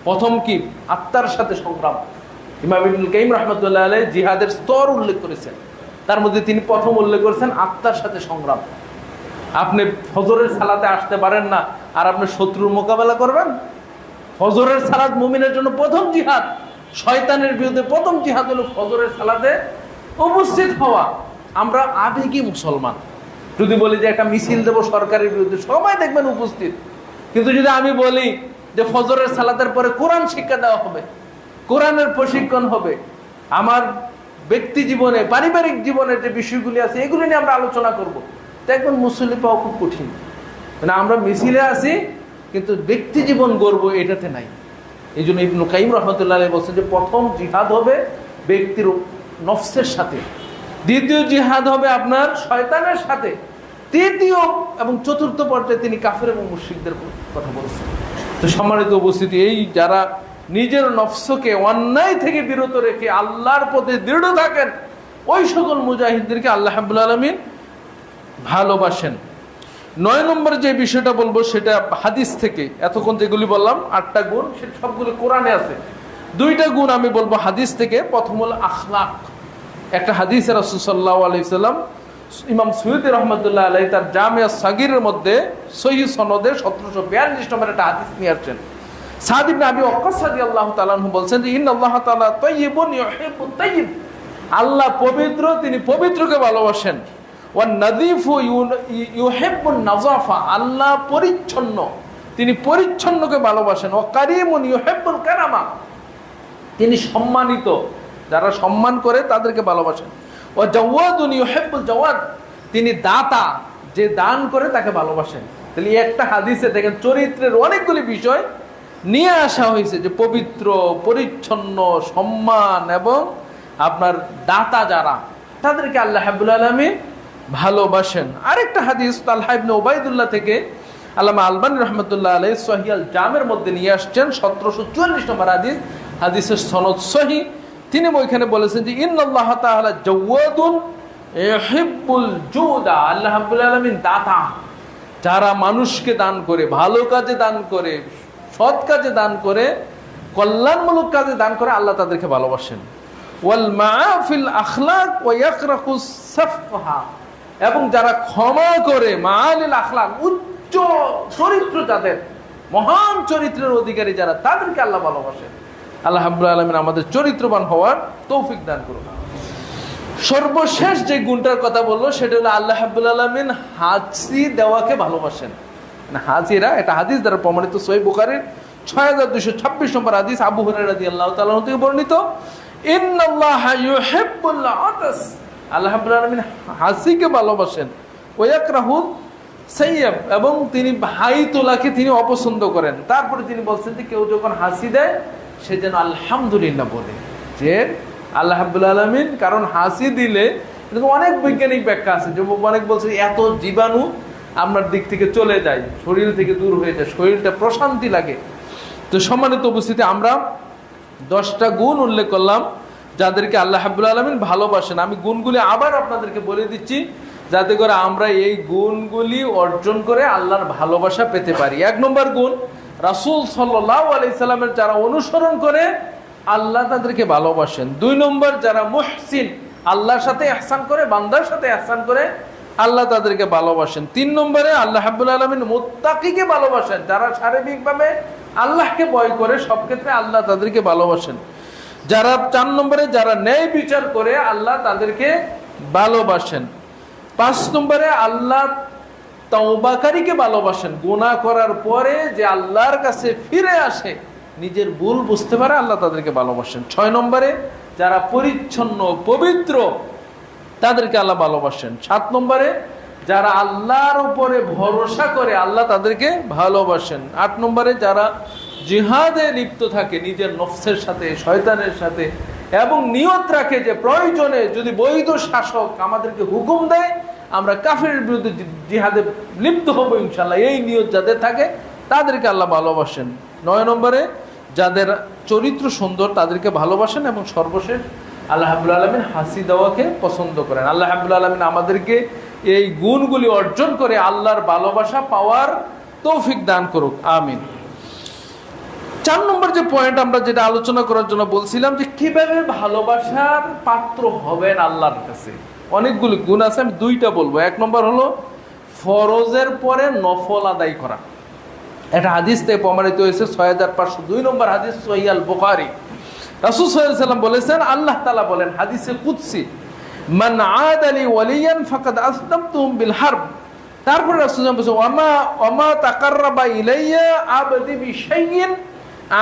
প্রথম কি? আত্মার সাথে সংগ্রাম। ইমাম ইবনুল কাইয়িম রাহমাতুল্লাহ আলাইহি জিহাদের স্তর উল্লেখ করেছেন, তার মধ্যে তিনি প্রথম উল্লেখ করেছেন আত্মার সাথে সংগ্রাম। আপনি ফজরের সালাতে আসতে পারেন না, আর আপনি শত্রুর মোকাবেলা করবেন? ফজরের সালাত মুমিনের জন্য প্রথম জিহাদ। শয়তানের বিরুদ্ধে প্রথম জিহাদ হলো ফজরের সালাতে উপস্থিত হওয়া। আমরা আবেগী মুসলমান। যদি বলি যে একটা মিছিল দেব সরকারের বিরুদ্ধে, সবাই দেখবেন উপস্থিত। কিন্তু যদি আমি বলি যে ফজরের সালাতের পরে কোরআন শিক্ষা দেওয়া হবে, কোরআনের প্রশিক্ষণ হবে, আমার ব্যক্তি জীবনে, পারিবারিক জীবনের যে বিষয়গুলি আছে এগুলি নিয়ে আমরা আলোচনা করব, দেখবেন মুসল্লি পাওয়া খুব কঠিন। মানে আমরা মিছিলে আছি কিন্তু ব্যক্তি জীবন গড়ব এটাতে নাই। এই জন্য ইবনুল কাইয়িম রাহমাতুল্লাহ আলাইহি বলছেন যে প্রথম জিহাদ হবে ব্যক্তির নফসের সাথে, দ্বিতীয় জিহাদ হবে আপনার শয়তানের সাথে, তৃতীয় এবং চতুর্থ পর্যায়ে তিনি কাফের এবং মুশরিকদের কথা বলছেন। তো সম্মানিত উপস্থিতি, এই যারা নিজের নফসকে অন্যায় থেকে বিরত রেখে আল্লাহর পথে দৃঢ় থাকেন, ওই সকল মুজাহিদদেরকে আল্লাহ রাব্বুল আলামিন ভালোবাসেন। 9 নম্বরে যে বিষয়টা বলবো সেটা হাদিস থেকে। এতক্ষণ যেগুলি বললাম 8টা গুণ, সেটা সবগুলো কোরআনে আছে। 2টা গুণ আমি বলবো হাদিস থেকে। প্রথম হলো আখলাক। একটা হাদিসে রাসূল সাল্লাল্লাহু আলাইহি সাল্লাম, ইমাম সুয়ুতী রাহমাতুল্লাহ আলাইহি তার জামিয়া সাগীরের মধ্যে সহিহ সনদে 1742 নম্বরে একটা হাদিস নিয়ে আসছেন। সাদ ইবনে আবি ওয়াক্কাস রাদিয়াল্লাহু তাআলা আনহু বলছেন যে ইন্নাল্লাহা তাআলা তাইয়্যিবুন ইউহিব্বুত তাইয়্যিব। আল্লাহ পবিত্র, তিনি পবিত্রকে ভালোবাসেন। ওয়ান নাযীফু ইউহিব্বুন নাযাফা। আল্লাহ পরিচ্ছন্ন, তিনি পরিচ্ছন্নকে ভালোবাসেন। ওয়া কারীমুন ইউহিব্বুল কারামা। তিনি সম্মানিত, যারা সম্মান করে তাদেরকে ভালোবাসেন। ওয়া জাওয়াদুন ইউহিব্বুল জাওয়াদ। তিনি দাতা, যে দান করে তাকে ভালোবাসেন। তাহলে একটা হাদিসে দেখেন চরিত্রের অনেকগুলি বিষয় নিয়ে আসা হয়েছে, যে পবিত্র, পরিচ্ছন্ন, সম্মান এবং আপনার দাতা যারা, তাদেরকে আল্লাহ রাব্বুল আলামিন ভালোবাসেন। আরেকটা হাদিস তালহা ইবনে উবাইদুল্লাহ থেকে আল্লামা আলবানী রাহমাতুল্লাহ আলাইহি সহিহ আল জামের মধ্যে নিয়ে আসছেন, 1744 নম্বর হাদিস। হাদিসের সনদ সহিহ। তিনি ওইখানে বলেছেন যে ইন্নাল্লাহ তাআলা জাওয়াদুন ইউহিব্বুল জুদা। আল্লাহ রাব্বুল আলামিন দাতা, যারা মানুষকে দান করে, ভালো কাজে দান করে, সৎ কাজে দান করে, কল্যাণমূলক কাজে দান করে, আল্লাহ তাদেরকে ভালোবাসেন। ওয়াল মাআফিল আখলাক ওয়া ইয়াকরাহুস সাফহা। এবং যারা ক্ষমা করে, মাআলিল আখলাক, উচ্চ চরিত্র যাদের, মহান চরিত্রের অধিকারী যারা, তাদেরকে আল্লাহ ভালোবাসেন। আল্লাহ রাব্বুল আলামিন আমাদের চরিত্রবান হওয়ার তৌফিক দান করুন। সর্বশেষ যে গুণটার কথা বললো সেটা হলো আল্লাহ রাব্বুল আলামিন হাসি দেওয়াকে ভালোবাসেন। হাজিরা, এটা হাদিস দ্বারা প্রমাণিত, সহিহ বুখারীর 6226 নম্বর হাদিস, আবু হুরায়রা রাদিয়াল্লাহু তাআলা থেকে বর্ণিত। ইন্নাল্লাহা ইউহিব্বুল আতাস। আল্লাহ রাব্বুল আলামিন হাসিকে ভালোবাসেন। ওয়া ইয়াকরাহু সাইয়্যাব। এবং তিনি হাই তোলাকে তিনি অপছন্দ করেন। তারপরে তিনি বলছেন যে কেউ যখন হাসি দেয় সে যেন আলহামদুলিল্লাহ বলে। যে আল্লাহ রাব্বুল আলামিন, কারণ হাসি দিলে এরকম অনেক বৈজ্ঞানিক ব্যাখ্যা আছে, যে অনেক বলছে এত জীবাণু আপনার দিক থেকে চলে যায়, শরীর থেকে দূর হয়ে যায়, শরীরটা প্রশান্তি লাগে। তো সম্মানিত উপস্থিতি, আমরা 10টা গুণ উল্লেখ করলাম যাদেরকে আল্লাহ রাব্বুল আলামিন ভালোবাসেন। আমি গুণগুলি আবার আপনাদেরকে বলে দিচ্ছি, যাতে করে আমরা এই গুণগুলি অর্জন করে আল্লাহর ভালোবাসা পেতে পারি। 1 নম্বর গুণ, রাসূল সাল্লাল্লাহু আলাইহি সাল্লামের যারা অনুসরণ করে আল্লাহ তাদেরকে ভালোবাসেন। 2 নম্বর, যারা মুহসিন, আল্লাহর সাথে ইহসান করে, বান্দার সাথে ইহসান করে, আল্লাহ তাদেরকে ভালোবাসেন। 3 নম্বরে আল্লাহ রাব্বুল আলামিন মুত্তাকিকে ভালোবাসেন, যারা শারীরিকভাবে আল্লাহকে ভয় করে, সব ক্ষেত্রে আল্লাহ তাদেরকে ভালোবাসেন। যারা 4 নম্বরে যারা ন্যায় বিচার করে আল্লাহ তাদেরকে ভালোবাসেন। 5 নম্বরে আল্লাহ তওবাকারীকে ভালোবাসেন, গুনাহ করার পরে যে আল্লাহর কাছে ফিরে আসে, নিজের ভুল বুঝতে পারে, আল্লাহ তাদেরকে ভালোবাসেন। 6 নম্বরে যারা পরিচ্ছন্ন পবিত্র তাদেরকে আল্লাহ ভালোবাসেন। 7 নম্বরে যারা আল্লাহর উপরে ভরসা করে আল্লাহ তাদেরকে ভালোবাসেন। 8 নম্বরে যারা জিহাদে লিপ্ত থাকে নিজের নফসের সাথে, শয়তানের সাথে, এবং নিয়ত রাখে যে প্রয়োজনে যদি বৈধ শাসক আমাদেরকে হুকুম দেয় আমরা কাফিরের বিরুদ্ধে জিহাদে লিপ্ত হব ইনশাআল্লাহ, এই নিয়ত যাদের থাকে তাদেরকে আল্লাহ ভালোবাসেন। 9 নম্বরে যাদের চরিত্র সুন্দর তাদেরকে ভালোবাসেন। এবং সর্বশেষ আল্লাহ রাব্বুল আলামিন হাসি দেওয়াকে পছন্দ করেন। আল্লাহ রাব্বুল আলামিন আমাদেরকে এই গুণগুলি অর্জন করে আল্লাহর ভালোবাসা পাওয়ার তৌফিক দান করুক, আমিন। 4 নম্বর যে পয়েন্ট আমরা যেটা আলোচনা করার জন্য বলছিলাম যে কিভাবে ভালোবাসার পাত্র হবেন আল্লাহর কাছে, অনেকগুলো গুণ আছে, আমি 2টা বলবো। 1 নম্বর হলো ফরজের পরে নফল আদায় করা। একটা হাদিস থেকে প্রমাণিত হয়েছে, 6502 নম্বর হাদিস, সহিহ আল বুখারী। রাসূল সাল্লাল্লাহু আলাইহি ওয়াসাল্লাম বলেছেন, আল্লাহ তাআলা বলেন হাদিসে কুদসি, মান আদালি ওয়ালিয়ান ফাকাদ আসলামতুহুম বিল হারব। তারপরে রাসূল সাল্লাল্লাহু আলাইহি ওয়াসাল্লাম বলেছেন, ওয়ামা তাকাররাবা ইলাইয়া আবদি বিশাইইন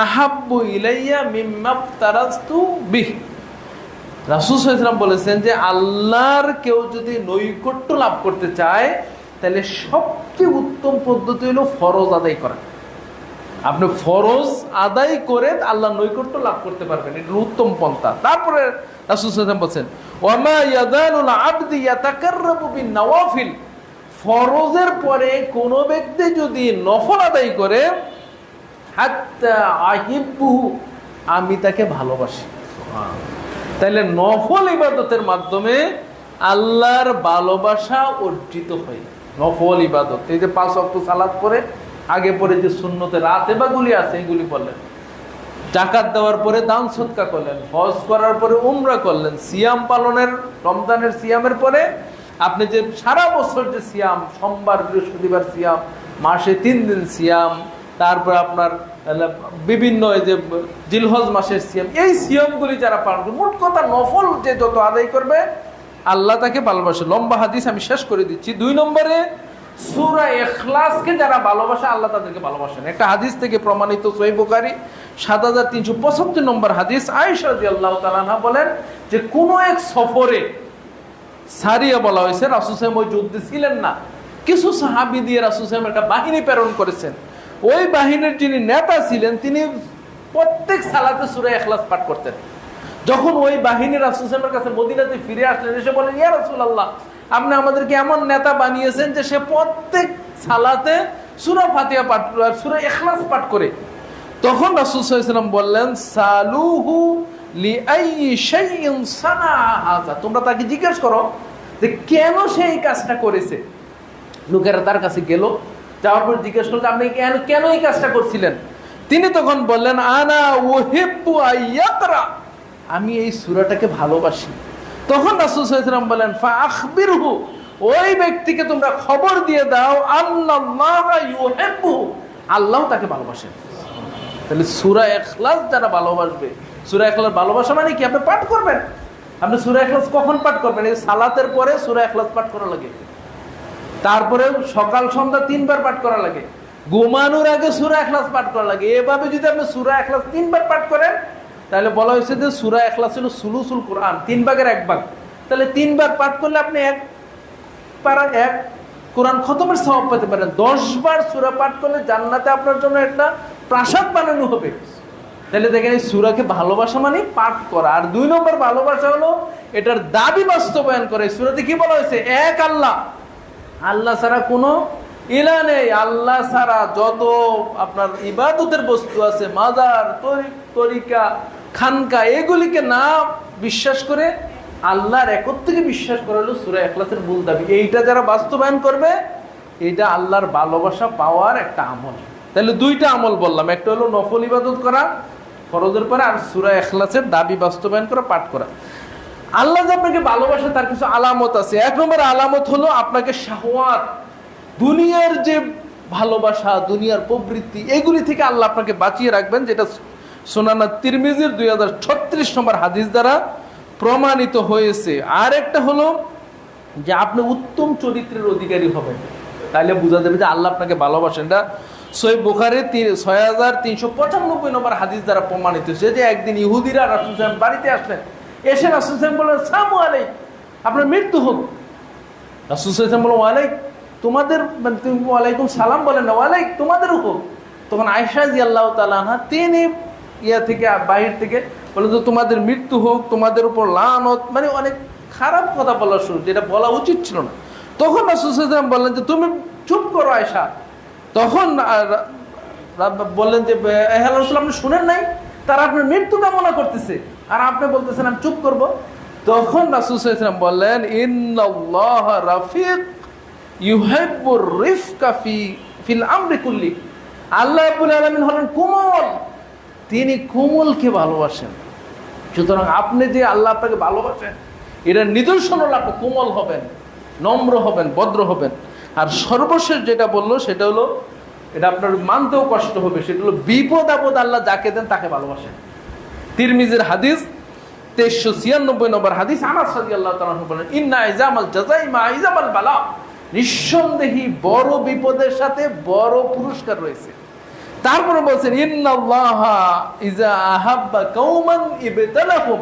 আহাব্বু ইলাইয়া মিম্মা ইফতারাতু বিহি। রাসূল সাল্লাল্লাহু আলাইহি ওয়াসাল্লাম বলেছেন যে আল্লাহর কেউ যদি নৈকট্য লাভ করতে চায় তাহলে সবচেয়ে উত্তম পদ্ধতি হলো ফরজ আদায় করা। আপনি ফরজ আদায় করে আল্লাহ নৈকট্য লাভ করতে পারবেন, এটা উত্তম পন্থা। তারপরে রাসূল সাল্লাল্লাহু আলাইহি ওয়াসাল্লাম বলেন, ওয়ামা ইয়াযালুল আবদি ইয়াতাকাররাবু বিন নওয়াফিল। ফরজের পরে কোন ব্যক্তি যদি নফল আদায় করে, হাত্তা আহিব্বুহু, আমি তাকে ভালোবাসি। তাহলে নফল ইবাদতের মাধ্যমে আল্লাহর ভালোবাসা অর্জিত হয়। নফল ইবাদত, এই যে 5 ওয়াক্ত সালাত পরে আগে পরে যে সুন্নতে রাতেবাগুলি আছে এগুলি করলেন, যাকাত দেওয়ার পরে দান সদকা করলেন, হজ করার পরে উমরা করলেন, সিয়াম পালনের, রমজানের সিয়ামের পরে আপনি যে সারা বছর যে সিয়াম, সোমবার বৃহস্পতিবার সিয়াম, মাসে 3 দিন সিয়াম, তারপর আপনার বিভিন্ন এই যে জিলহজ মাসের সিয়াম, এই সিয়ামগুলি যারা পালন করবে, মোট কথা নফল যে যত আদায় করবে আল্লাহ তাকে ভালোবাসে। লম্বা হাদিস আমি শেষ করে দিচ্ছি। 2 নম্বরে সূরা ইখলাসকে যারা ভালোবাসে আল্লাহ তাদেরকে ভালোবাসেন। একটা হাদিস থেকে প্রমাণিত, সহিহ বুখারী 7375 নম্বর হাদিস। আয়েশা রাদিয়াল্লাহু তাআলা আনহা বলেন যে কোন এক সফরে, সারিয়া বলা হয়েছে, রাসূল সাল্লাল্লাহু আলাইহি ওয়াসাল্লাম ওই যুদ্ধে ছিলেন না, কিছু সাহাবী দিয়ে রাসূল সাল্লাল্লাহু আলাইহি ওয়াসাল্লাম একটা বাহিনী প্রেরণ করেছেন। ওই বাহিনীর যিনি নেতা ছিলেন তিনি প্রত্যেক সালাতে সূরা ইখলাস পাঠ করতেন। যখন ওই বাহিনী রাসূল সাল্লাল্লাহু আলাইহি ওয়াসাল্লামের কাছে মদিনাতে ফিরে আসলেন, এসে বলেন, ইয়া রাসূলুল্লাহ, আপনি আমাদেরকে এমন নেতা বানিয়েছেন যে সে প্রত্যেক সালাতে সূরা ফাতিহা পাঠ, সূরা ইখলাস পাঠ করে। তখন রাসূল সাল্লাল্লাহু আলাইহি ওয়াসাল্লাম বললেন, সালুহু লিআইয়ি শাইইন সানাআ হাযা, তোমরা তাকে জিজ্ঞেস করো যে কেন সে এই কাজটা করেছে। লোকেরা তার কাছে গেল, যাওয়ার পর জিজ্ঞেস করলো, আপনি কেন এই কাজটা করছিলেন? তিনি তখন বললেন, আনা উহিব্বু আইয়াকরা, আমি এই সূরাটাকে ভালোবাসি। তখন রাসূল সাল্লাল্লাহু আলাইহি ওয়াসাল্লাম বলেন, ফাআখবিরহু, ওই ব্যক্তিকে তোমরা খবর দিয়ে দাও, আল্লাল্লাহা ইউহিব্বুহু, আল্লাহ তাকে ভালোবাসেন। তাহলে সূরা ইখলাস যারা ভালোবাসবে, সূরা ইখলাস ভালোবাসা মানে কি? আপনি পাঠ করবেন। আপনি সূরা ইখলাস কখন পাঠ করবেন? এই সালাতের পরে সূরা ইখলাস পাঠ করা লাগে, তারপরে সকাল সন্ধ্যা 3 বার পাঠ করা লাগে, ঘুমানোর আগে সূরা ইখলাস পাঠ করা লাগে। এভাবে যদি আপনি সূরা ইখলাস 3 বার পাঠ করেন তাহলে বলা হয়েছে যে সূরা ইখলাস হলো সুলুসুল কোরআন, 3 ভাগের 1 ভাগ। তাহলে 3 বার পাঠ করলে আপনি 1 পারা 1 কোরআন খতমের সওয়াব পেতে পারেন। 10 বার সূরা পাঠ করলে জান্নাতে আপনার জন্য একটা প্রাসাদ বানানো হবে। তাহলে দেখেন, এই সূরাকে ভালোবাসা মানে পাঠ করা। আর 2 নম্বর ভালোবাসা হলো এটার দাবি বাস্তবায়ন করে। সূরাতে কি বলা হয়েছে? এক আল্লাহ, আল্লাহ ছাড়া কোনো ইলাহ নেই। আল্লাহ ছাড়া যত আপনার ইবাদতের বস্তু আছে, মাজার, তরিকা, খানকা, এগুলিকে না বিশ্বাস করে আল্লাহর একত্বকে বিশ্বাস করা হলো সূরা ইখলাসের মূল দাবি। এইটা যারা বাস্তবায়ন করবে, এটা আল্লাহর ভালোবাসা পাওয়ার একটা আমল। তাহলে 2টা আমল বললাম, একটা হলো নফল ইবাদত করা ফরজের পরে, আর সূরা ইখলাসের দাবি বাস্তবায়ন করা, পাঠ করা। আল্লাহ যে আপনাকে ভালোবাসে তার কিছু আলামত আছে। 1 নম্বর আলামত হলো আপনাকে শাহওয়াত, দুনিয়ার যে ভালোবাসা, দুনিয়ার প্রবৃত্তি, এগুলি থেকে আল্লাহ আপনাকে বাঁচিয়ে রাখবেন, যেটা সুনানা তিরমিজির 2036 নম্বর হাদিস দ্বারা প্রমাণিত হয়েছে। আর একটা হলো যে আপনি উত্তম চরিত্রের অধিকারী হবেন, তাইলে বোঝা যাবে যে আল্লাহ আপনাকে ভালোবাসেন। এটা সহিহ বুখারীর 6395 নম্বর হাদিস দ্বারা প্রমাণিত হয়েছে যে একদিন ইহুদিরা রাসূল সাল্লাল্লাহু আলাইহি ওয়াসাল্লাম বাড়িতে আসলেন, এসে রাসূল সাল্লাল্লাহু আলাইহি ওয়াসাল্লাম বললেন, সালামু আলাইকুম, আপনার মৃত্যু হোক। রাসূল সাল্লাল্লাহু আলাইহি ওয়াসাল্লাম বললেন, ওয়ালাইকুম, তোমাদের, মানে তুমি ওয়ালাইকুম সালাম বলেন না, ওয়ালাইকুম, তোমাদেরও হোক। তখন আয়েশা রাদিয়াল্লাহু তাআলা আনহা তিনি থেকে বাহির থেকে বলে যে তোমাদের মৃত্যু হোক, তোমাদের উপর লানত, মানে অনেক খারাপ কথা বলা শুরু, যেটা বলা উচিত ছিল না। তখন রাসূল সাল্লাল্লাহু আলাইহি ওয়াসাল্লাম বললেন যে তুমি চুপ করো আয়েশা। তখন বললেন যে হে রাসূল, আপনি শুনেন নাই, তারা আপনার মৃত্যু কামনা করতেছে আর আপনি বলতেছেন আমি চুপ করব। তখন রাসূল সাল্লাল্লাহু আলাইহি ওয়াসাল্লাম বললেন, ইন্নাল্লাহা রাফিক ইউহিব্বুর রিফকা ফিল আমরি কুল্লি। আল্লাহ রাব্বুল আলামিন হলেন কোমল, তিনি কোমলকে ভালোবাসেন। সুতরাং আপনি যে আল্লাহ আপনাকে ভালোবাসেন, এটা নিদর্শন হলো আপনি কোমল হবেন, নম্র হবেন, ভদ্র হবেন। আর সর্বশেষ যেটা বললো সেটা হলো, এটা আপনার মানতেও কষ্ট হবে, সেটা হলো বিপদ আপদ আল্লাহ যাকে দেন তাকে ভালোবাসেন। তিরমিজির হাদিস 2396 নম্বর হাদিস, আনাস রাদিয়াল্লাহু তাআলা বলেন, ইন্না ইজামাল জাযাই মা ইজামাল বালা, নিঃসন্দেহী বড় বিপদের সাথে বড় পুরস্কার রয়েছে। তারপরে বলছেন, ইন্নাল্লাহা ইজা আহাব্বা কওমান ইবতালাহুম,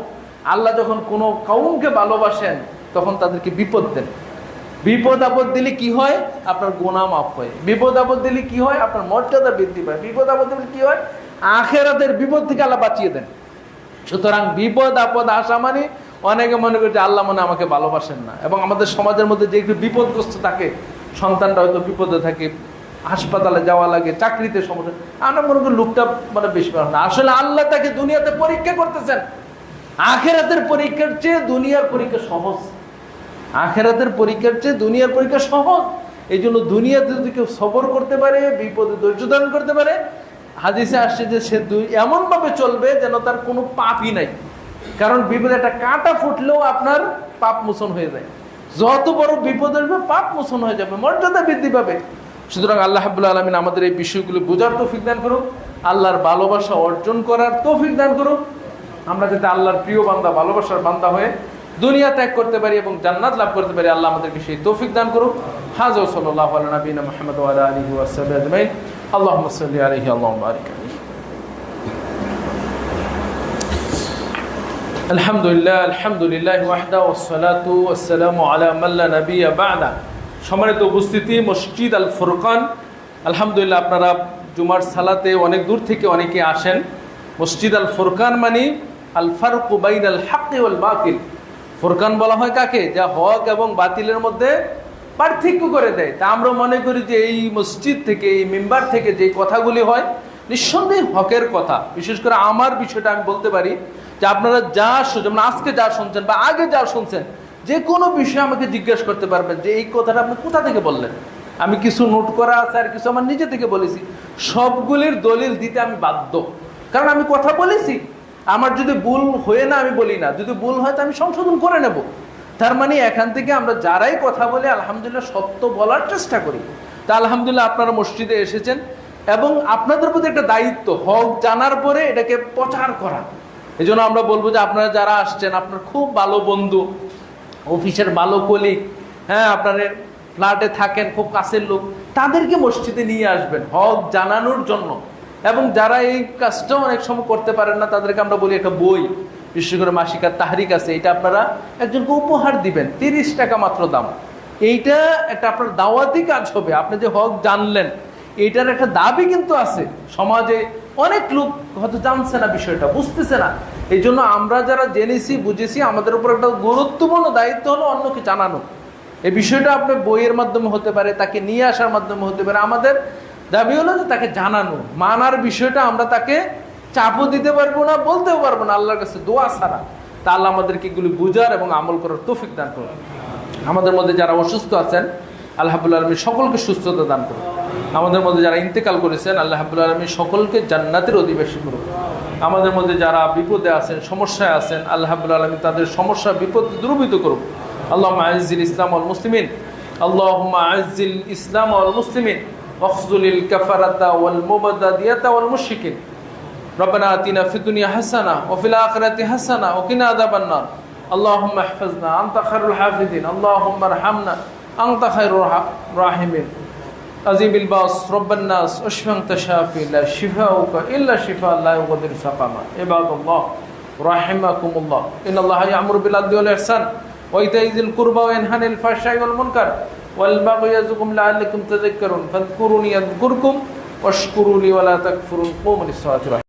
আল্লাহ যখন কোনো কওমকে ভালোবাসেন তখন তাদেরকে বিপদ দেন। বিপদ আপদ দিলে কি হয়? আপনার গুনাহ মাফ হয়। বিপদ আপদ দিলে কি হয়? আপনার মর্যাদা বৃদ্ধি পায়। বিপদ আপদ দিলে কি হয়? আখিরাতের বিপদ থেকে আল্লাহ বাঁচিয়ে দেন। সুতরাং বিপদ আপদ আসা মানে, অনেকে মনে করছে আল্লাহ মনে আমাকে ভালোবাসেন না। এবং আমাদের সমাজের মধ্যে যে একটু বিপদগ্রস্ত থাকে, সন্তানরা হয়তো বিপদে থাকে, হাসপাতালে যাওয়া লাগে, চাকরিতে সমস্যা, আমরা মনে করি লোকটা মানে বেশি না। আসলে আল্লাহ তাকে দুনিয়াতে পরীক্ষা করতেছেন। আখিরাতের পরীক্ষার চেয়ে দুনিয়ার পরীক্ষা সহজ। আখিরাতের পরীক্ষার চেয়ে দুনিয়ার পরীক্ষা সহজ। এই জন্য দুনিয়াতে যদি কেউ সবর করতে পারে, বিপদে ধৈর্য ধারণ করতে পারে, হাদিসে আসছে যে সে এমনভাবে চলবে যেন তার কোনো পাপই নাই। কারণ বিপদে একটা কাঁটা ফুটলেও আপনার পাপ মোচন হয়ে যায়। যত বড় বিপদ আসবে পাপ মোচন হয়ে যাবে, মর্যাদা বৃদ্ধি পাবে। সুতরাং আল্লাহ রাব্বুল আলামিন আমাদের এই বিষয়গুলো বোঝার তৌফিক দান করুক, আল্লাহর ভালোবাসা অর্জন করার তৌফিক দান করুক। আমরা যাতে আল্লাহর প্রিয় বান্দা, ভালোবাসার বান্দা হয়ে দুনিয়া ত্যাগ করতে পারি এবং জান্নাত লাভ করতে পারি, আল্লাহ আমাদেরকে সেই তৌফিক দান করুক। হাযা সাল্লাল্লাহু আলা নবিয়িনা মুহাম্মদ ওয়া আলা আলিহি ওয়া সাহবিহি আজমাইন। আল্লাহুম্মা সাল্লি আলাইহি আল্লাহুম্মা বারিক আলাইহি। আলহামদুলিল্লাহ, আলহামদুলিল্লাহ ওয়াহদা ওয়াসসালাতু ওয়াসসালামু আলা মান লা নাবিয়্যা বা'দা। সম্মানিত উপস্থিতি, মসজিদ আল ফুরকান, আলহামদুলিল্লাহ আপনারা জুমার সালাতে অনেক দূর থেকে অনেকে আসেন। মসজিদ আল ফুরকান মানে আল ফারকু বাইনাল হাক্কি ওয়াল বাতিল। ফুরকান বলা হয় কাকে? যা হক এবং বাতিলের মধ্যে পার্থক্য করে দেয়। তা আমরা মনে করি যে এই মসজিদ থেকে, এই মিম্বার থেকে যে কথাগুলি হয় নিঃসন্দেহে হকের কথা। বিশেষ করে আমার বিষয়টা আমি বলতে পারি যে আপনারা যা যেমন আজকে যা শুনছেন বা আগে যা শুনছেন, যে কোনো বিষয়ে আমাকে জিজ্ঞেস করতে পারবেন যে এই কথাটা আপনি কোথা থেকে বললেন। আমি কিছু নোট করা আছে আর কিছু আমার নিজে থেকে বলেছি। সবগুলির দলিল দিতে আমি বাধ্য, কারণ আমি কথা বলেছি। আমার যদি ভুল হয়ে না, আমি বলি না, যদি ভুল হয় তো আমি সংশোধন করে নেব। তার মানে এখান থেকে আমরা যারাই কথা বলে আলহামদুলিল্লাহ সত্য বলার চেষ্টা করি। তা আলহামদুলিল্লাহ আপনারা মসজিদে এসেছেন এবং আপনাদের প্রতি একটা দায়িত্ব, হক জানার পরে এটাকে প্রচার করা। এই জন্য আমরা বলবো যে আপনারা যারা আসছেন, আপনার খুব ভালো বন্ধু, অফিসের ভালো কলিগ, হ্যাঁ আপনার ফ্ল্যাটে থাকেন, খুব কাছের লোক, তাদেরকে মসজিদে নিয়ে আসবেন হক জানানোর জন্য। এবং যারা এই কাজটা অনেক সময় করতে পারেন না, তাদেরকে আমরা বলি একটা বই, বিশেষ করে মাসিকার তাহরিক আছে, এটা আপনারা একজনকে উপহার দিবেন, 30 টাকা মাত্র দাম। এইটা একটা আপনার দাওয়াতি কাজ হবে। আপনি যে হক জানলেন, এইটার একটা দাবি কিন্তু আছে সমাজে। অনেক লোক হয়তো জানছে না, বিষয়টা বুঝতেছে না। এই জন্য আমরা যারা জেনেছি, বুঝেছি, আমাদের উপর একটা গুরুত্বপূর্ণ দায়িত্ব হলো অন্যকে জানানো। এই বিষয়টা আপনার বইয়ের মাধ্যমে হতে পারে, তাকে নিয়ে আসার মাধ্যমে হতে পারে। আমাদের দাবি হলো যে তাকে জানানো, মানার বিষয়টা আমরা তাকে চাপও দিতে পারবো না, বলতেও পারবো না আল্লাহর কাছে দোয়া ছাড়া। তা আল্লাহ আমাদেরকে এগুলি বুঝার এবং আমল করার তৌফিক দান করুন। আমাদের মধ্যে যারা অসুস্থ আছেন, আল্লাহ রাব্বুল আলামিন সকলকে সুস্থতা দান করুন। আমাদের মধ্যে যারা ইন্তেকাল করেছেন, আল্লাহ রাব্বুল আলামিন সকলকে জান্নাতের অধিবাসী করুন। আমাদের মধ্যে যারা বিপদে আছেন, সমস্যায় আছেন, আল্লাহ রাব্বুল আলামিন তাদের সমস্যা বিপদ দূরীভূত করুন। আল্লাহুম্মা আইজ্জিল ইসলাম ওয়াল মুসলিমিন, আল্লাহুম্মা আইজ্জিল ইসলাম ওয়াল মুসলিমিন, واخذل الكفرة والمبتدئة والمشركين ربنا آتنا في الدنيا حسنة وفي الآخرة حسنة وقنا عذاب النار اللهم احفظنا أنت خير الحافظين اللهم ارحمنا أنت خير الراحمين عظيم الباس رب الناس اشف أنت شافي لا شفاؤك إلا شفاء لا يغادر سقما عباد الله رحمكم الله إن الله يأمر بالعدل والإحسان وإيتاء ذي القربى وينهى عن الفحشاء والمنكر والبغي يعظكم لعلكم تذكرون فاذكروني أذكركم واشكروا لي ولا تكفرون قوموا للصلاة